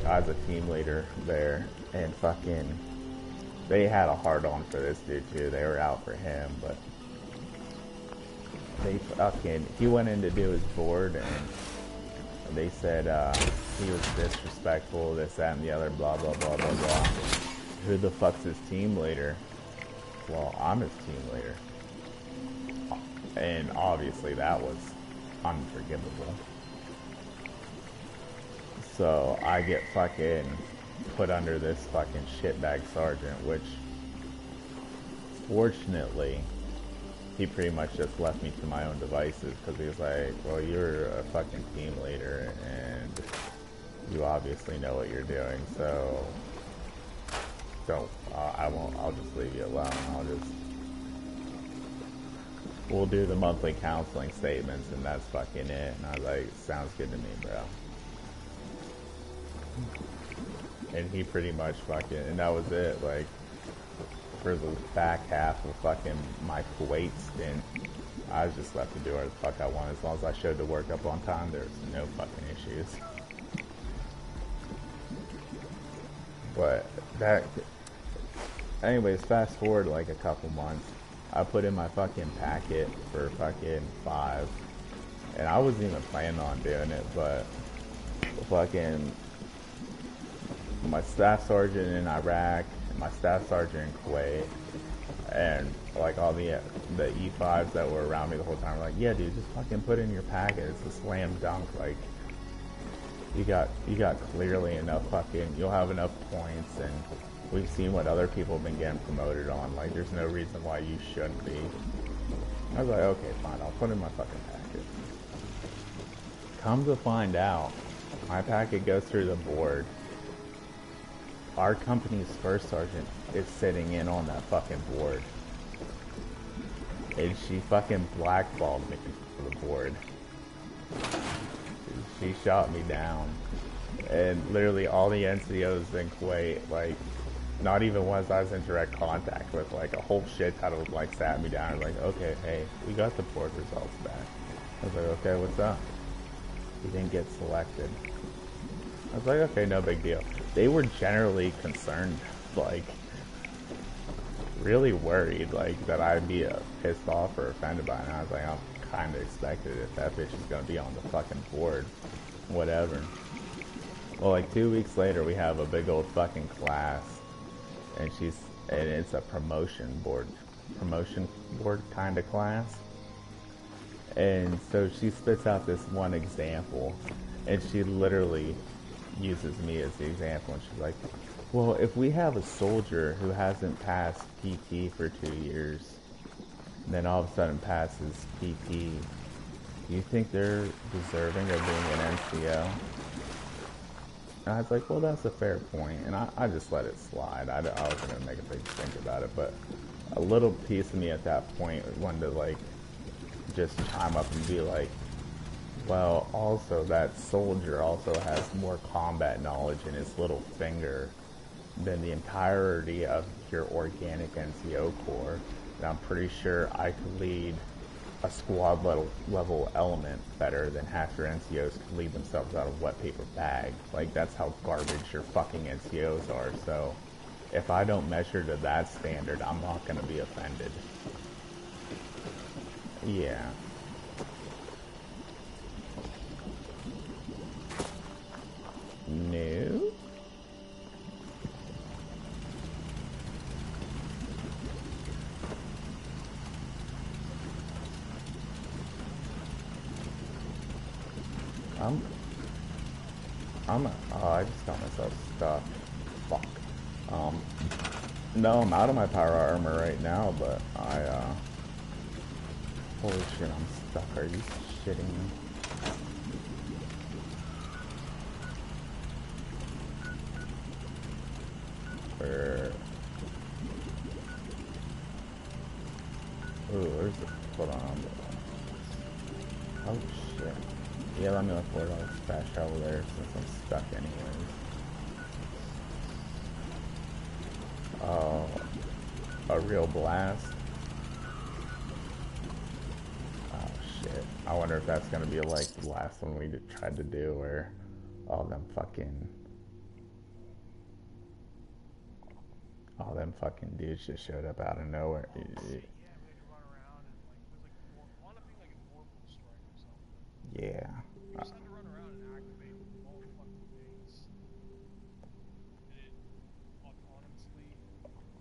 I was a team leader there, and fucking they had a hard on for this dude too. They were out for him, but he went in to do his board, and they said he was disrespectful, this, that, and the other, blah, blah, blah, blah, blah. Who the fuck's his team leader? Well, I'm his team leader. And obviously that was unforgivable. So I get fucking put under this fucking shitbag sergeant, which fortunately he pretty much just left me to my own devices, because he was like, well, you're a fucking team leader and you obviously know what you're doing, so I'll just leave you alone. We'll do the monthly counseling statements and that's fucking it. And I was like, sounds good to me, bro. And he pretty much fucking, and that was it. Like, for the back half of fucking my Kuwait stint, I was just left to do whatever the fuck I wanted. As long as I showed the work up on time, there was no fucking issues. But anyways, fast forward like a couple months, I put in my fucking packet for fucking 5, and I wasn't even planning on doing it, but fucking my staff sergeant in Iraq, my staff sergeant in Kuwait, and like all the E5s that were around me the whole time were like, yeah dude, just fucking put in your packet, it's a slam dunk, like you got clearly enough fucking, you'll have enough points, and we've seen what other people have been getting promoted on, like there's no reason why you shouldn't be. I was like, okay fine, I'll put in my fucking packet. Come to find out, my packet goes through the board. Our company's first sergeant is sitting in on that fucking board. And she fucking blackballed me for the board. She shot me down. And literally all the NCOs in Kuwait, like, not even ones I was in direct contact with, like a whole shit ton of them, like, sat me down and like, okay, hey, we got the board results back. I was like, okay, what's up? You didn't get selected. I was like, okay, no big deal. They were generally concerned, like, really worried, like, that I'd be pissed off or offended by it. And I was like, I'm kind of expected if that bitch is going to be on the fucking board. Whatever. Well, like 2 weeks later, we have a big old fucking class, and it's a promotion board kind of class. And so she spits out this one example, and she literally uses me as the example, and she's like, well, if we have a soldier who hasn't passed PT for 2 years, then all of a sudden passes PT, do you think they're deserving of being an NCO? And I was like, well, that's a fair point, and I just let it slide. I wasn't going to make a big stink about it, but a little piece of me at that point wanted to, like, just chime up and be like, well, also that soldier also has more combat knowledge in his little finger than the entirety of your organic NCO corps. And I'm pretty sure I could lead a squad level element better than half your NCOs could lead themselves out of wet paper bag. Like, that's how garbage your fucking NCOs are. So if I don't measure to that standard, I'm not going to be offended. Yeah. No. I'm oh, I just got myself stuck. Fuck. No, I'm out of my power armor right now, but holy shit, I'm stuck. Are you shitting me? Ooh, there's a hold on. Oh shit. Yeah, let me look for it. I'll fast travel there since I'm stuck anyways. Oh, a real blast. Oh shit. I wonder if that's gonna be like the last one we tried to do where all them fucking dudes just showed up out of nowhere. Yeah, we had to run around and like it was like wound up being like an orbital strike or something. Yeah. We just had to run around and activate all the fucking things. And it autonomously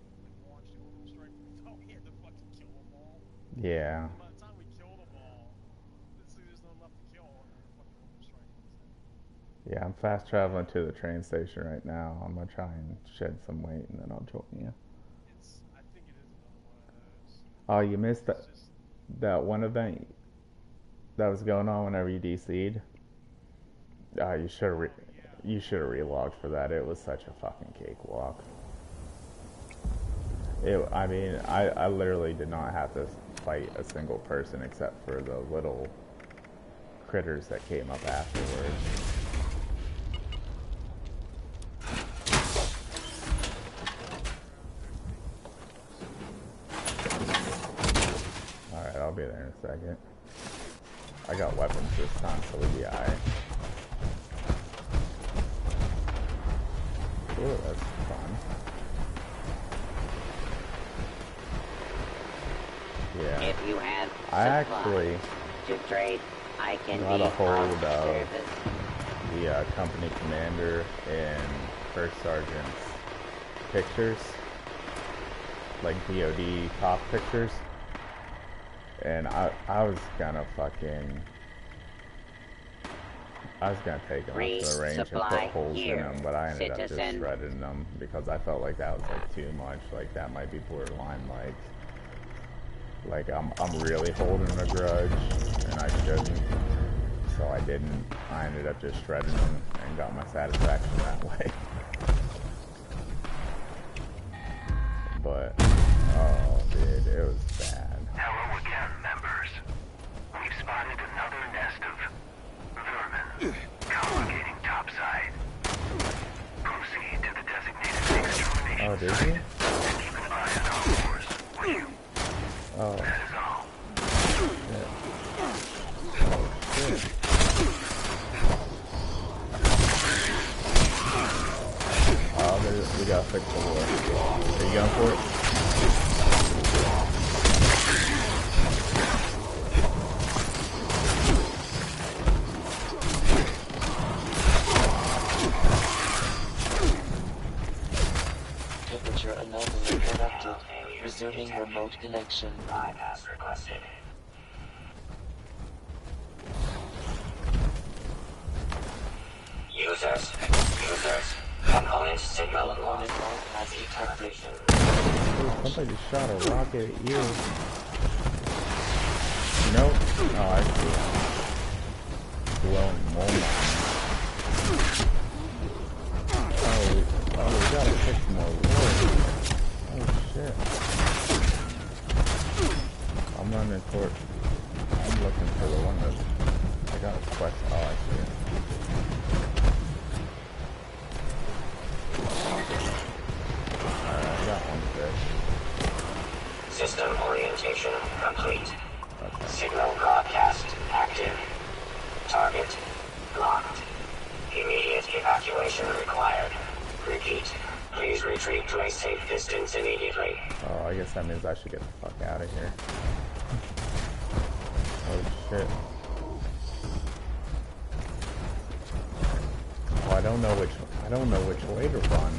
like launched the orbital strike. We thought we had to fucking kill them all. Yeah. And by the time we killed them all, there's no left to kill, and then the fucking orbital strike comes in. Yeah, I'm fast traveling to the train station right now. I'm gonna try and shed some weight and then I'll join you. I think it is another one of those. Oh, you missed It's just that one event that was going on whenever you DC'd? You should have you should have relogged for that. It was such a fucking cakewalk. I mean, I literally did not have to fight a single person except for the little critters that came up afterwards. Alright, I'll be there in a second. I got weapons this time, so we'll be alright. Ooh, that's fun. Yeah. If you have I supplies actually to trade, I can got be a hold of of service. the company commander and first sergeant's pictures, like DOD top pictures, and I was gonna take them up to the range and put Resupply holes in here, them, but I ended up just citizen. shredding them because I felt like that was like too much. Like that might be borderline like I'm really holding a grudge and I shouldn't. So I didn't. I ended up just shredding them and got my satisfaction that way. But oh dude, it was bad. Hello again, members. We've spotted another nest of vermin congregating topside. Proceed to the designated extermination Oh, did site you? and keep an eye on our course, will you? Oh. That is all. Shit. Oh shit. Oh, we gotta fix the war. Are you going for it? Temperature anomaly corrected. Resuming remote connection. Bypass requested. Users. Component signal Component lost. bypass detected. Ooh, somebody just shot a rocket at you. Nope. Oh, I see. Glowing moment. Oh, we gotta fix more wood. Oh shit. I'm running toward. I'm looking for the one that I got a quest. Oh, I see it. Alright, I got one fixed. System orientation complete. Okay. Signal broadcast active. Target locked. Immediate evacuation required. Repeat. Please retreat to a safe distance immediately. Oh, I guess that means I should get the fuck out of here. Oh shit. Oh, I don't know which way to run.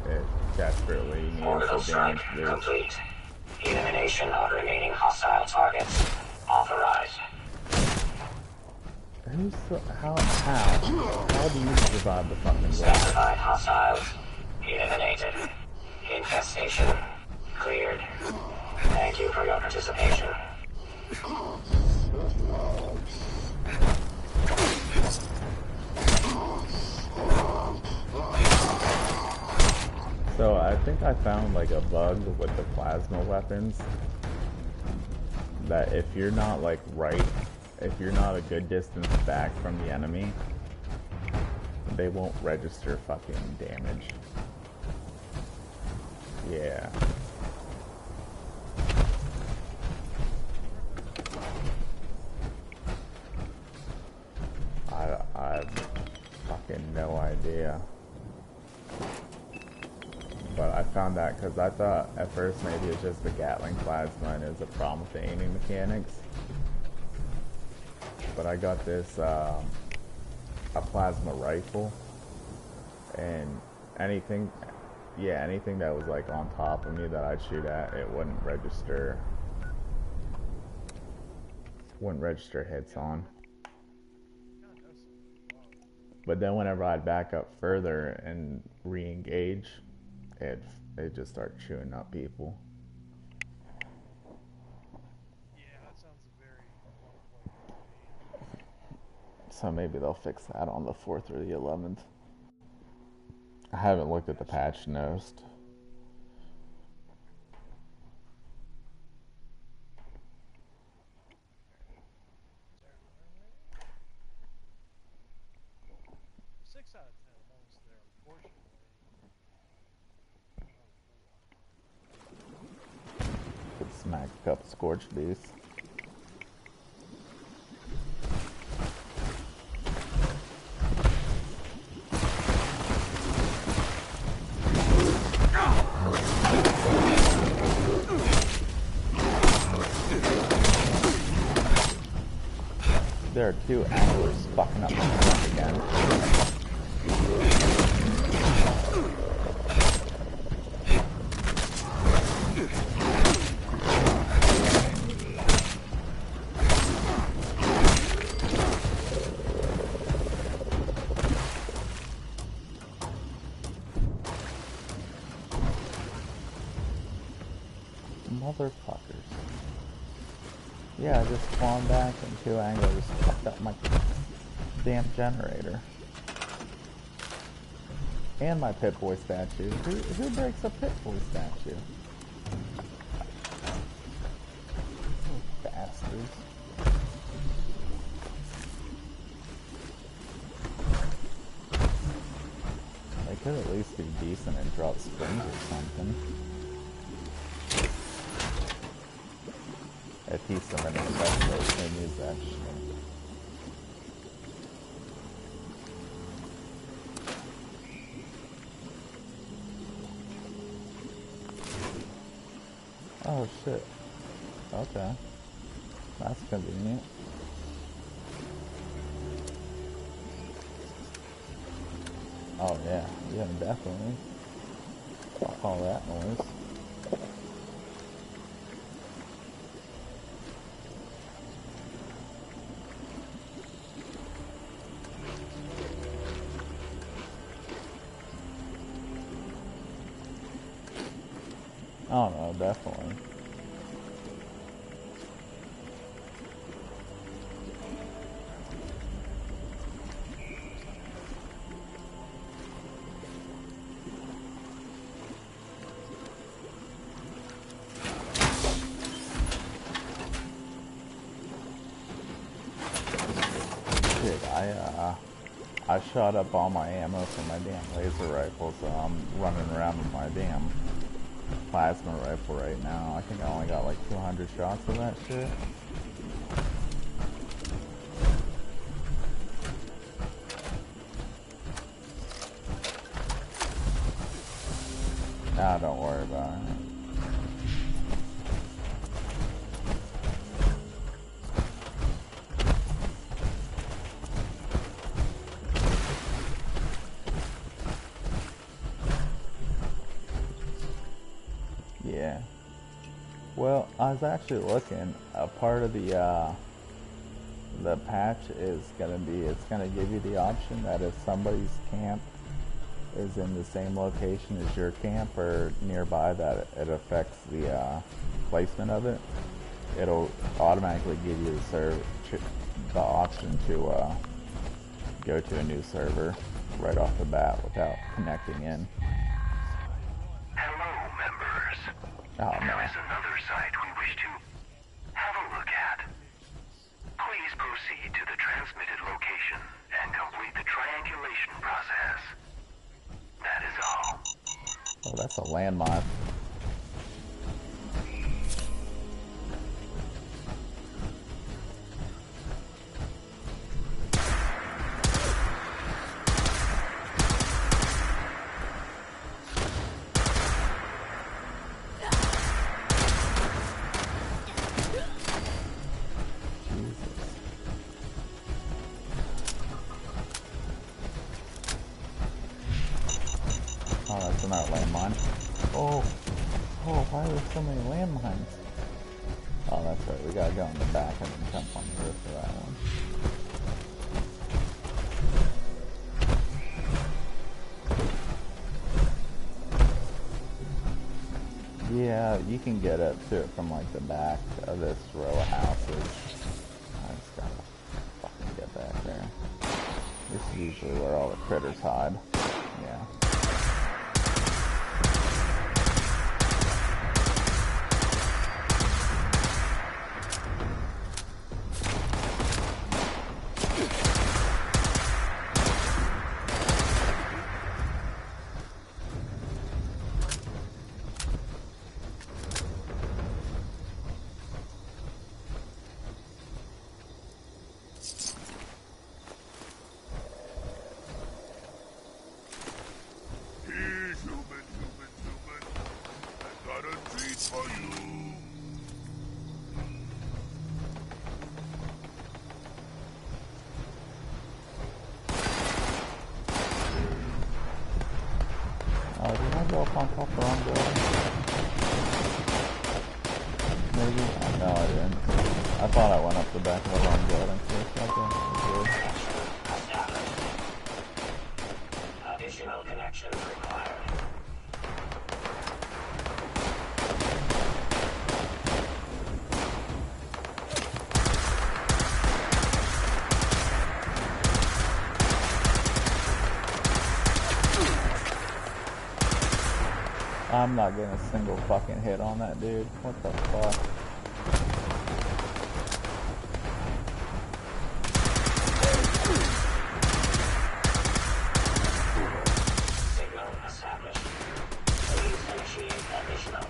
it desperately needs Orbital a strike damage boost. complete. Elimination of remaining hostile targets authorized. How do you survive the fucking blast? Specified hostiles eliminated. Infestation cleared. Thank you for your participation. So I think I found like a bug with the plasma weapons that if you're not like if you're not a good distance back from the enemy, they won't register fucking damage. Yeah. I have fucking no idea. But I found that because I thought at first maybe it's just the Gatling plasma and it was a problem with the aiming mechanics. But I got this, a plasma rifle, and anything that was like on top of me that I'd shoot at, it wouldn't register hits on. But then whenever I'd back up further and re-engage, it just started chewing up people. Yeah, that sounds very like. So maybe they'll fix that on the 4th or the 11th. I haven't looked at the patch notes. Six out of 10, I'm almost there, unfortunately. Could smack a couple scorched beasts. There are two anglers fucking up my front again. Motherfuckers. Yeah, I just spawned back and two anglers fucked up my damn generator. And my Pip-Boy statue. Who breaks a Pip-Boy statue? Bastards. They could at least be decent and drop springs or something. If he's submitting a best place, they use that shit. Oh shit. Okay. That's convenient. Oh yeah, definitely. Fuck all that noise. Oh no, definitely. Dude, I shot up all my ammo for my damn laser rifle, so I'm running around with my damn plasma rifle right now. I think I only got like 200 shots of that shit. Nah, don't worry about it. Yeah. Well, I was actually looking. A part of the patch is gonna be, it's gonna give you the option that if somebody's camp is in the same location as your camp or nearby, that it affects the placement of it. It'll automatically give you the option to go to a new server right off the bat without connecting in. Hello, members. Oh There man. is another site we wish to have a look at. Please proceed to the transmitted location and complete the triangulation process. That is all. Oh, that's a landmine. Oh, that's another landmine. Oh, why are there so many landmines? Oh, that's right. We gotta go in the back and then jump on the roof for that one. Yeah, you can get up to it from like the back of this row of houses. I just gotta fucking get back there. This is usually where all the critters hide. Yeah. Oh, did I go up on top of the wrong building? Maybe? Oh, no, I didn't. I thought I went up the back of the wrong building for a second. Additional connections required. I'm not getting a single fucking hit on that dude. What the fuck? Signal established. Please initiate additional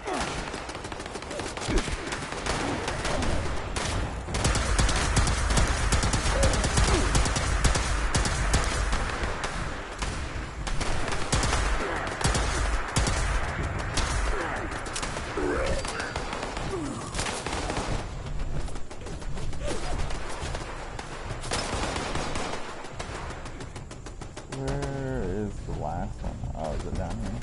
Where is the last one? Oh, is it down here?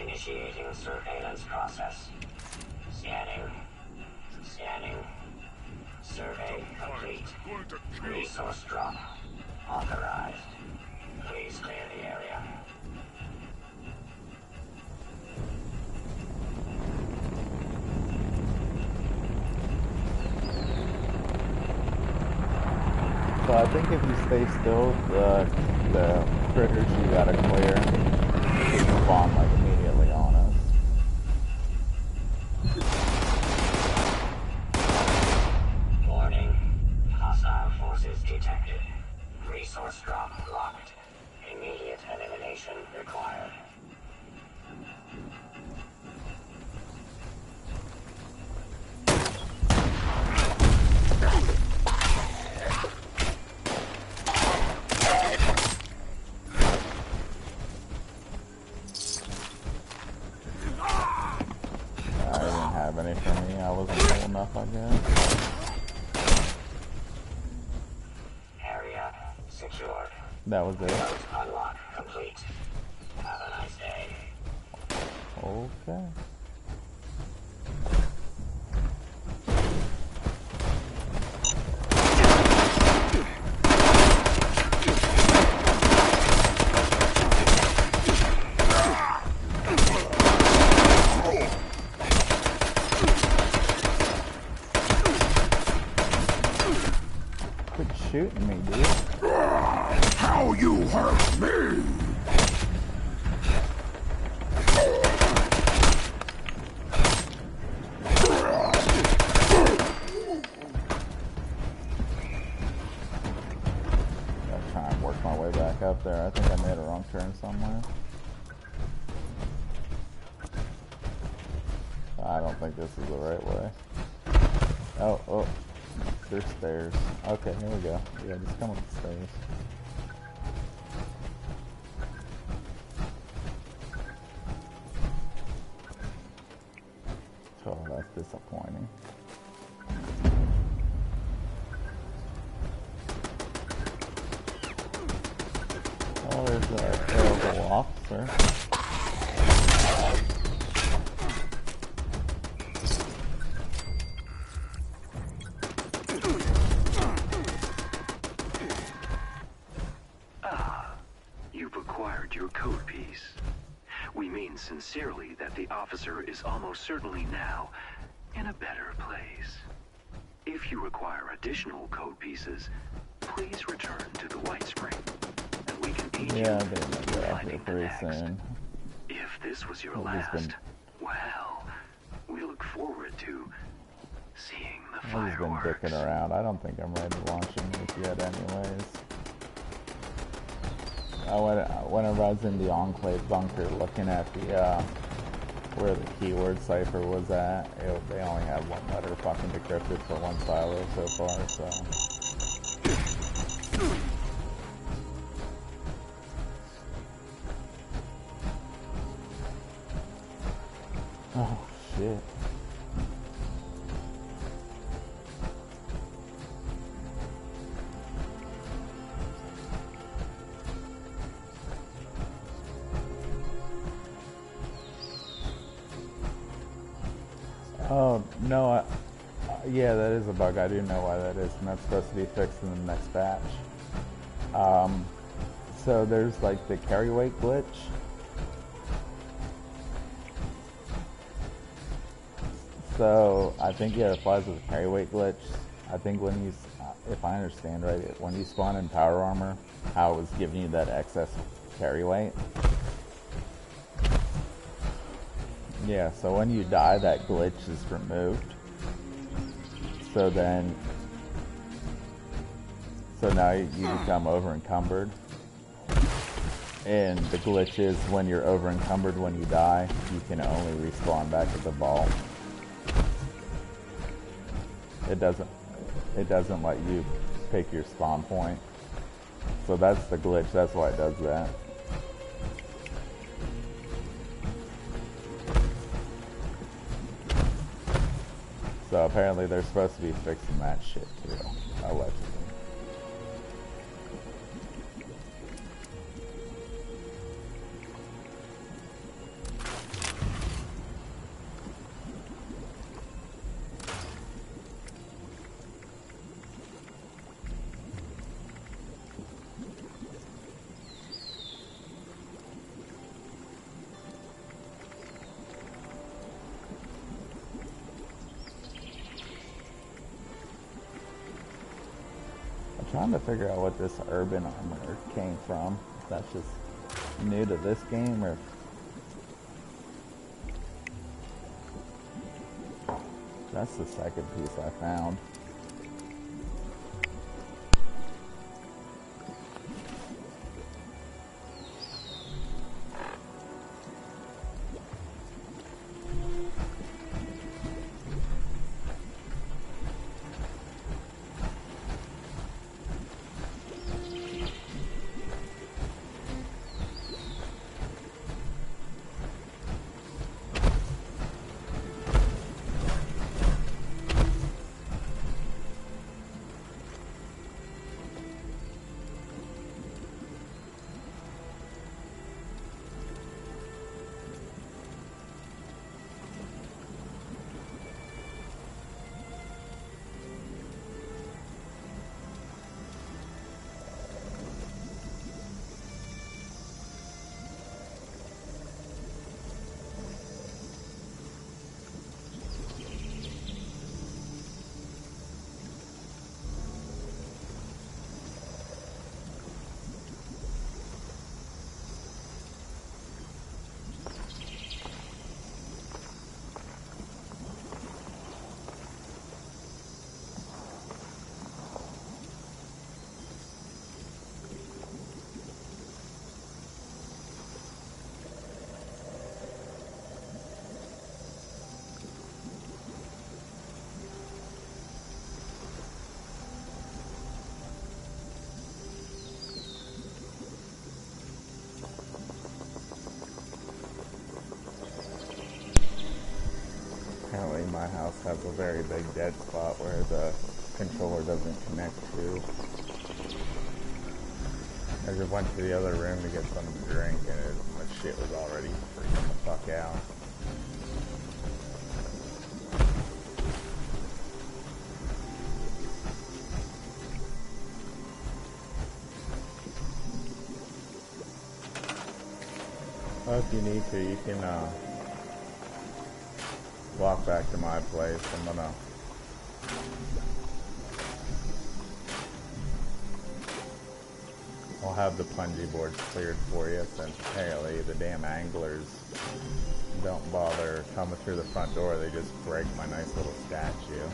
Initiating surveillance process. Scanning. Scanning. Survey complete. Resource drop. Authorized. Please clear the area. So I think if you stay still, the critters you gotta clear should spawn like immediately on us. Warning. Hostile forces detected. Resource drop locked. Immediate elimination required. I didn't have any for me. I wasn't cool enough, I guess. That was it. Unlock complete. Have a nice day. Okay. Quit shooting me, dude. How you hurt me? Gotta try and work my way back up there. I think I made a wrong turn somewhere. I don't think this is the right way. Oh, there's stairs. Okay, here we go. Yeah, just come up the stairs. Oh, that's disappointing. Oh, there's a terrible officer. You've acquired your code piece. We mean sincerely that the officer is almost certainly now in a better place. If you require additional code pieces, please return to the White Spring, and we can aid Yeah, I'm you gonna in get out here finding the pretty next. soon. If this was your I've just last, been- well, we look forward to seeing the I've just been fireworks. dicking around. I don't think I'm ready to launch a nuke yet anyways. Whenever I was in the Enclave bunker looking at the, where the keyword cipher was at, they only had one letter fucking decrypted for one silo so far, so. Oh, shit. Oh, no, yeah, that is a bug. I do know why that is, and that's supposed to be fixed in the next batch. So there's like the carry weight glitch. So I think it applies with the carry weight glitch. I think when you, if I understand right, when you spawn in power armor, how it was giving you that excess carry weight. Yeah, so when you die, that glitch is removed. So now you become over encumbered. And the glitch is when you're over encumbered when you die, you can only respawn back at the vault. It doesn't let you pick your spawn point. So that's the glitch, that's why it does that. So apparently they're supposed to be fixing that shit too, allegedly. Trying to figure out what this urban armor came from. If that's just new to this game, or that's the second piece I found. a very big dead spot where the controller doesn't connect to. I just went to the other room to get something to drink, and my shit was already freaking the fuck out. Well, if you need to, you can walk back to my place. I'll have the plungy boards cleared for you, since apparently the damn anglers don't bother coming through the front door. They just break my nice little statue.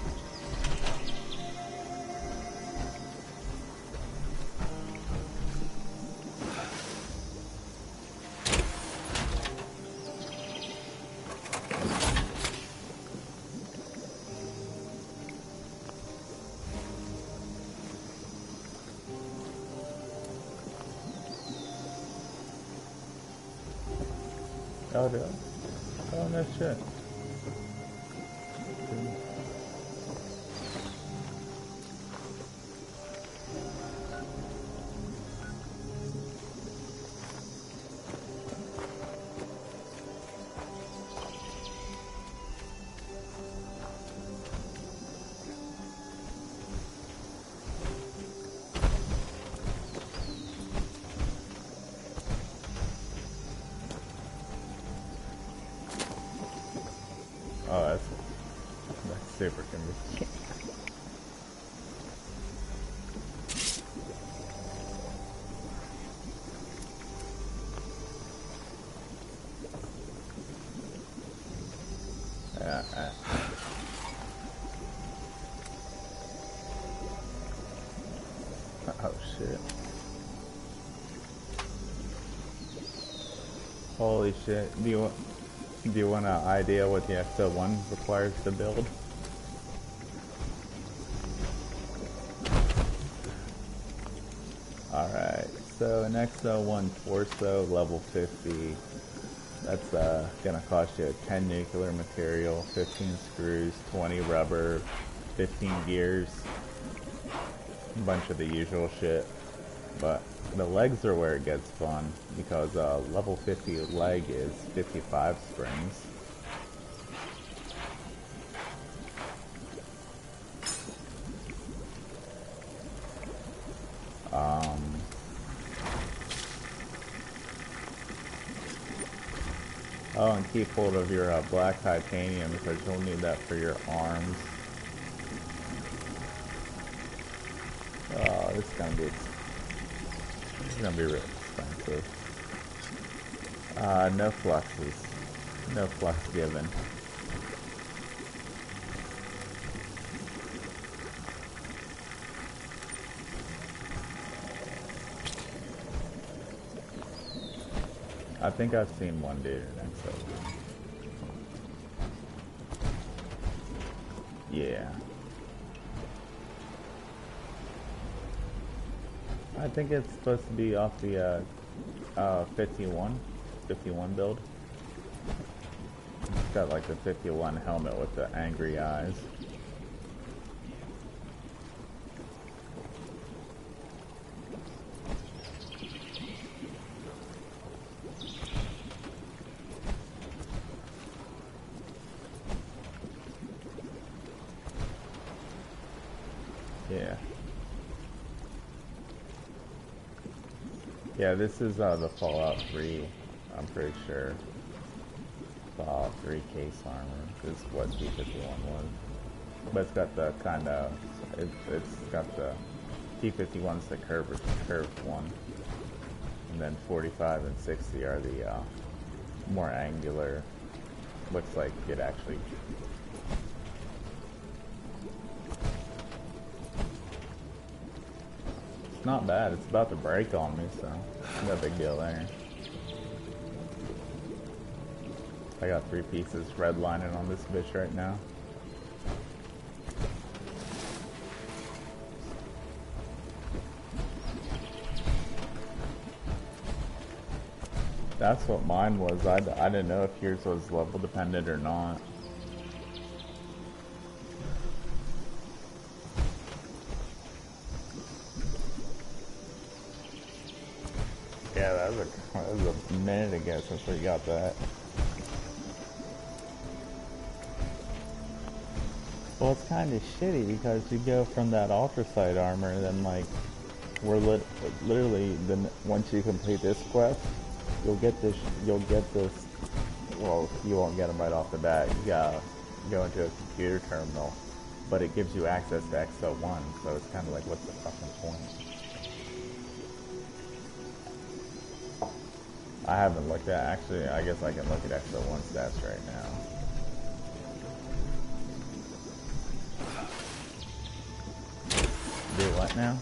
Oh, dude. Oh, no shit. Oh, that's super convenient. Oh shit. Holy shit. Do you want an idea what the XO1 requires to build? Alright, so an XO1 torso level 50, that's gonna cost you 10 nuclear material, 15 screws, 20 rubber, 15 gears, a bunch of the usual shit. But the legs are where it gets fun, because level 50 leg is 55 springs. Oh, and keep hold of your black titanium, because you'll need that for your arms. Oh, this is gonna be really expensive. No fluxes. No flux given. I think I've seen one dude next over. Yeah. I think it's supposed to be off the 51 build. It's got like the 51 helmet with the angry eyes. Yeah. Yeah, this is the Fallout 3, I'm pretty sure. Fallout 3 case armor is what T-51 was. But it's got the kind of, it's got the T-51's the curved one. And then 45 and 60 are the more angular, looks like it actually. It's not bad, it's about to break on me, so no big deal there. I got 3 pieces redlining on this bitch right now. That's what mine was. I didn't know if yours was level dependent or not. that was a minute ago since we got that. Well, it's kind of shitty because you go from that ultrasight armor, and then like we're literally then once you complete this quest, you'll get this. Well, you won't get them right off the bat. You gotta go into a computer terminal, but it gives you access to XO1, so it's kind of like, what's the fucking point? I haven't looked at, actually, I guess I can look at XO1 stats right now. Do what now?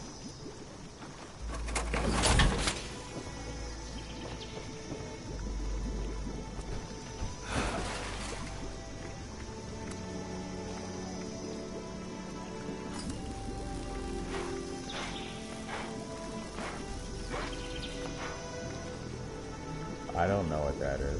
I don't know what that is.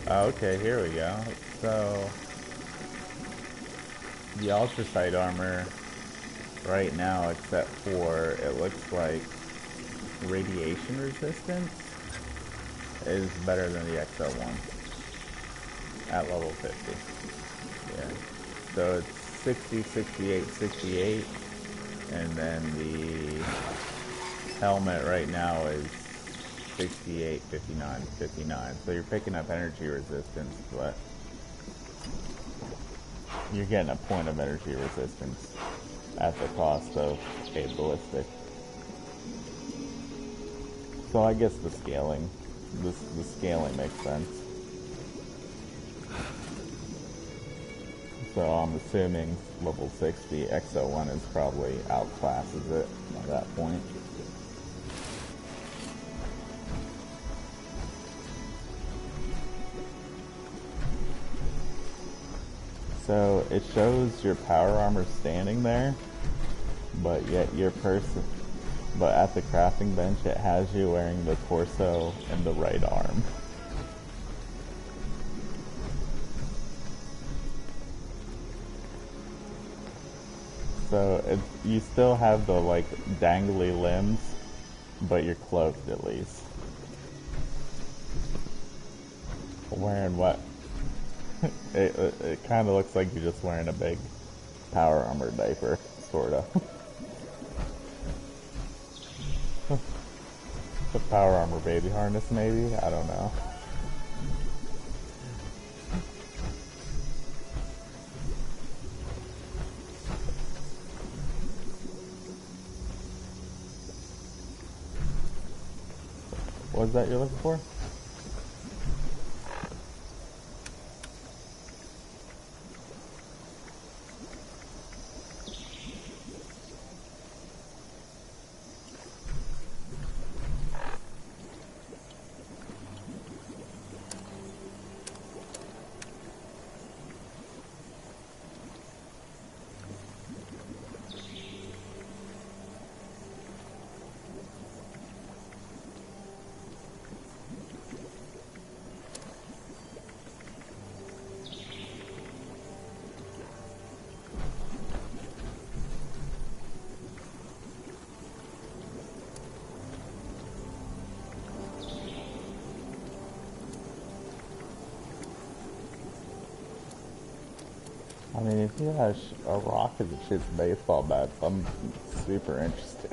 Oh, okay, here we go. So, the ultrasight armor right now, except for, it looks like radiation resistance, is better than the XO1 at level 50. Yeah. So it's 60, 68, 68, and then the helmet right now is 68, 59, 59. So you're picking up energy resistance, but you're getting a point of energy resistance at the cost of a ballistic. So I guess the scaling makes sense. So I'm assuming level 60 XO1 is probably outclasses it at that point. So it shows your power armor standing there, but yet but at the crafting bench it has you wearing the torso and the right arm. So you still have the like dangly limbs, but you're cloaked at least. Wearing what? It kind of looks like you're just wearing a big power armor diaper, sorta. The power armor baby harness, maybe? I don't know. What is that you're looking for? I mean, if you have a rocket that shoots baseball bats, I'm super interested.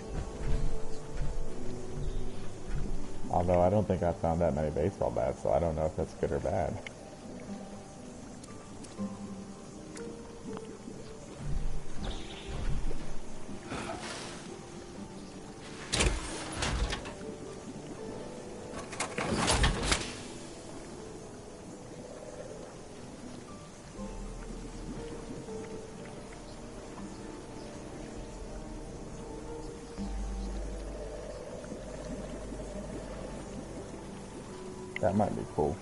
Although I don't think I found that many baseball bats, so I don't know if that's good or bad. That might be cool.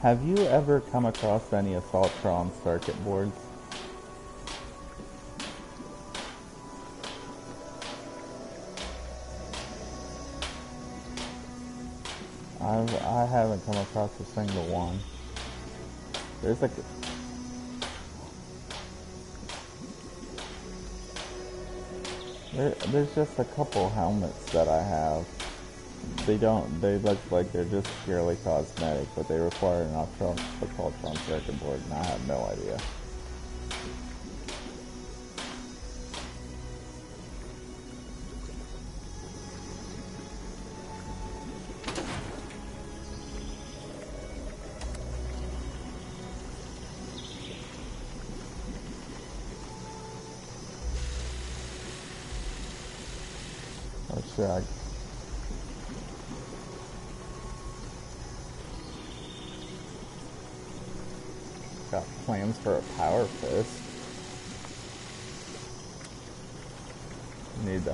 Have you ever come across any Assaultron circuit boards? I haven't come across a single one. There's like there's just a couple helmets that I have. They look like they're just purely cosmetic, but they require an Assaultron circuit board, and I have no idea. Let's check. Got plans for a power fist. Need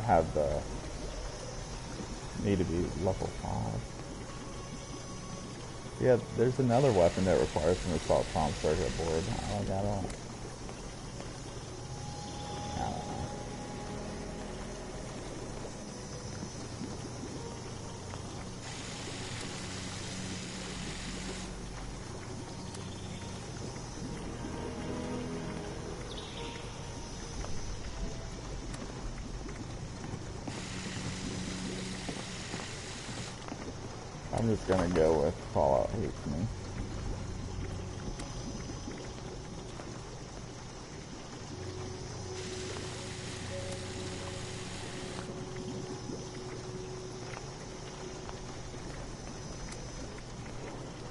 to be level 5. Yeah, there's another weapon that requires an Assaultron circuit board. I don't know. I'm just gonna go with Fallout Hates Me.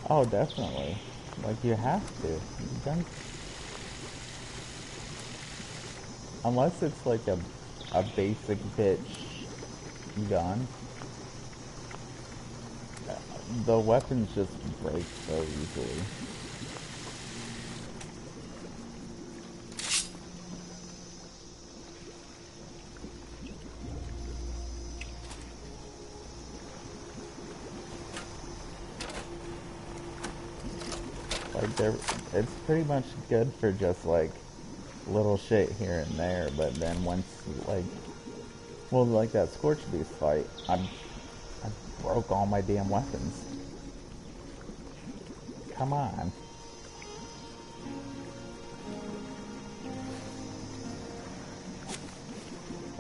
Oh, definitely. Like, you have to. Unless it's like a basic bitch gun. The weapons just break so easily. Like, it's pretty much good for just like little shit here and there, but then once like, well, like that Scorch Beast fight, I broke all my damn weapons. Come on.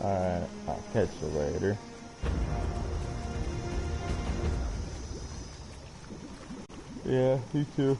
Alright, I'll catch you later. Yeah, you too.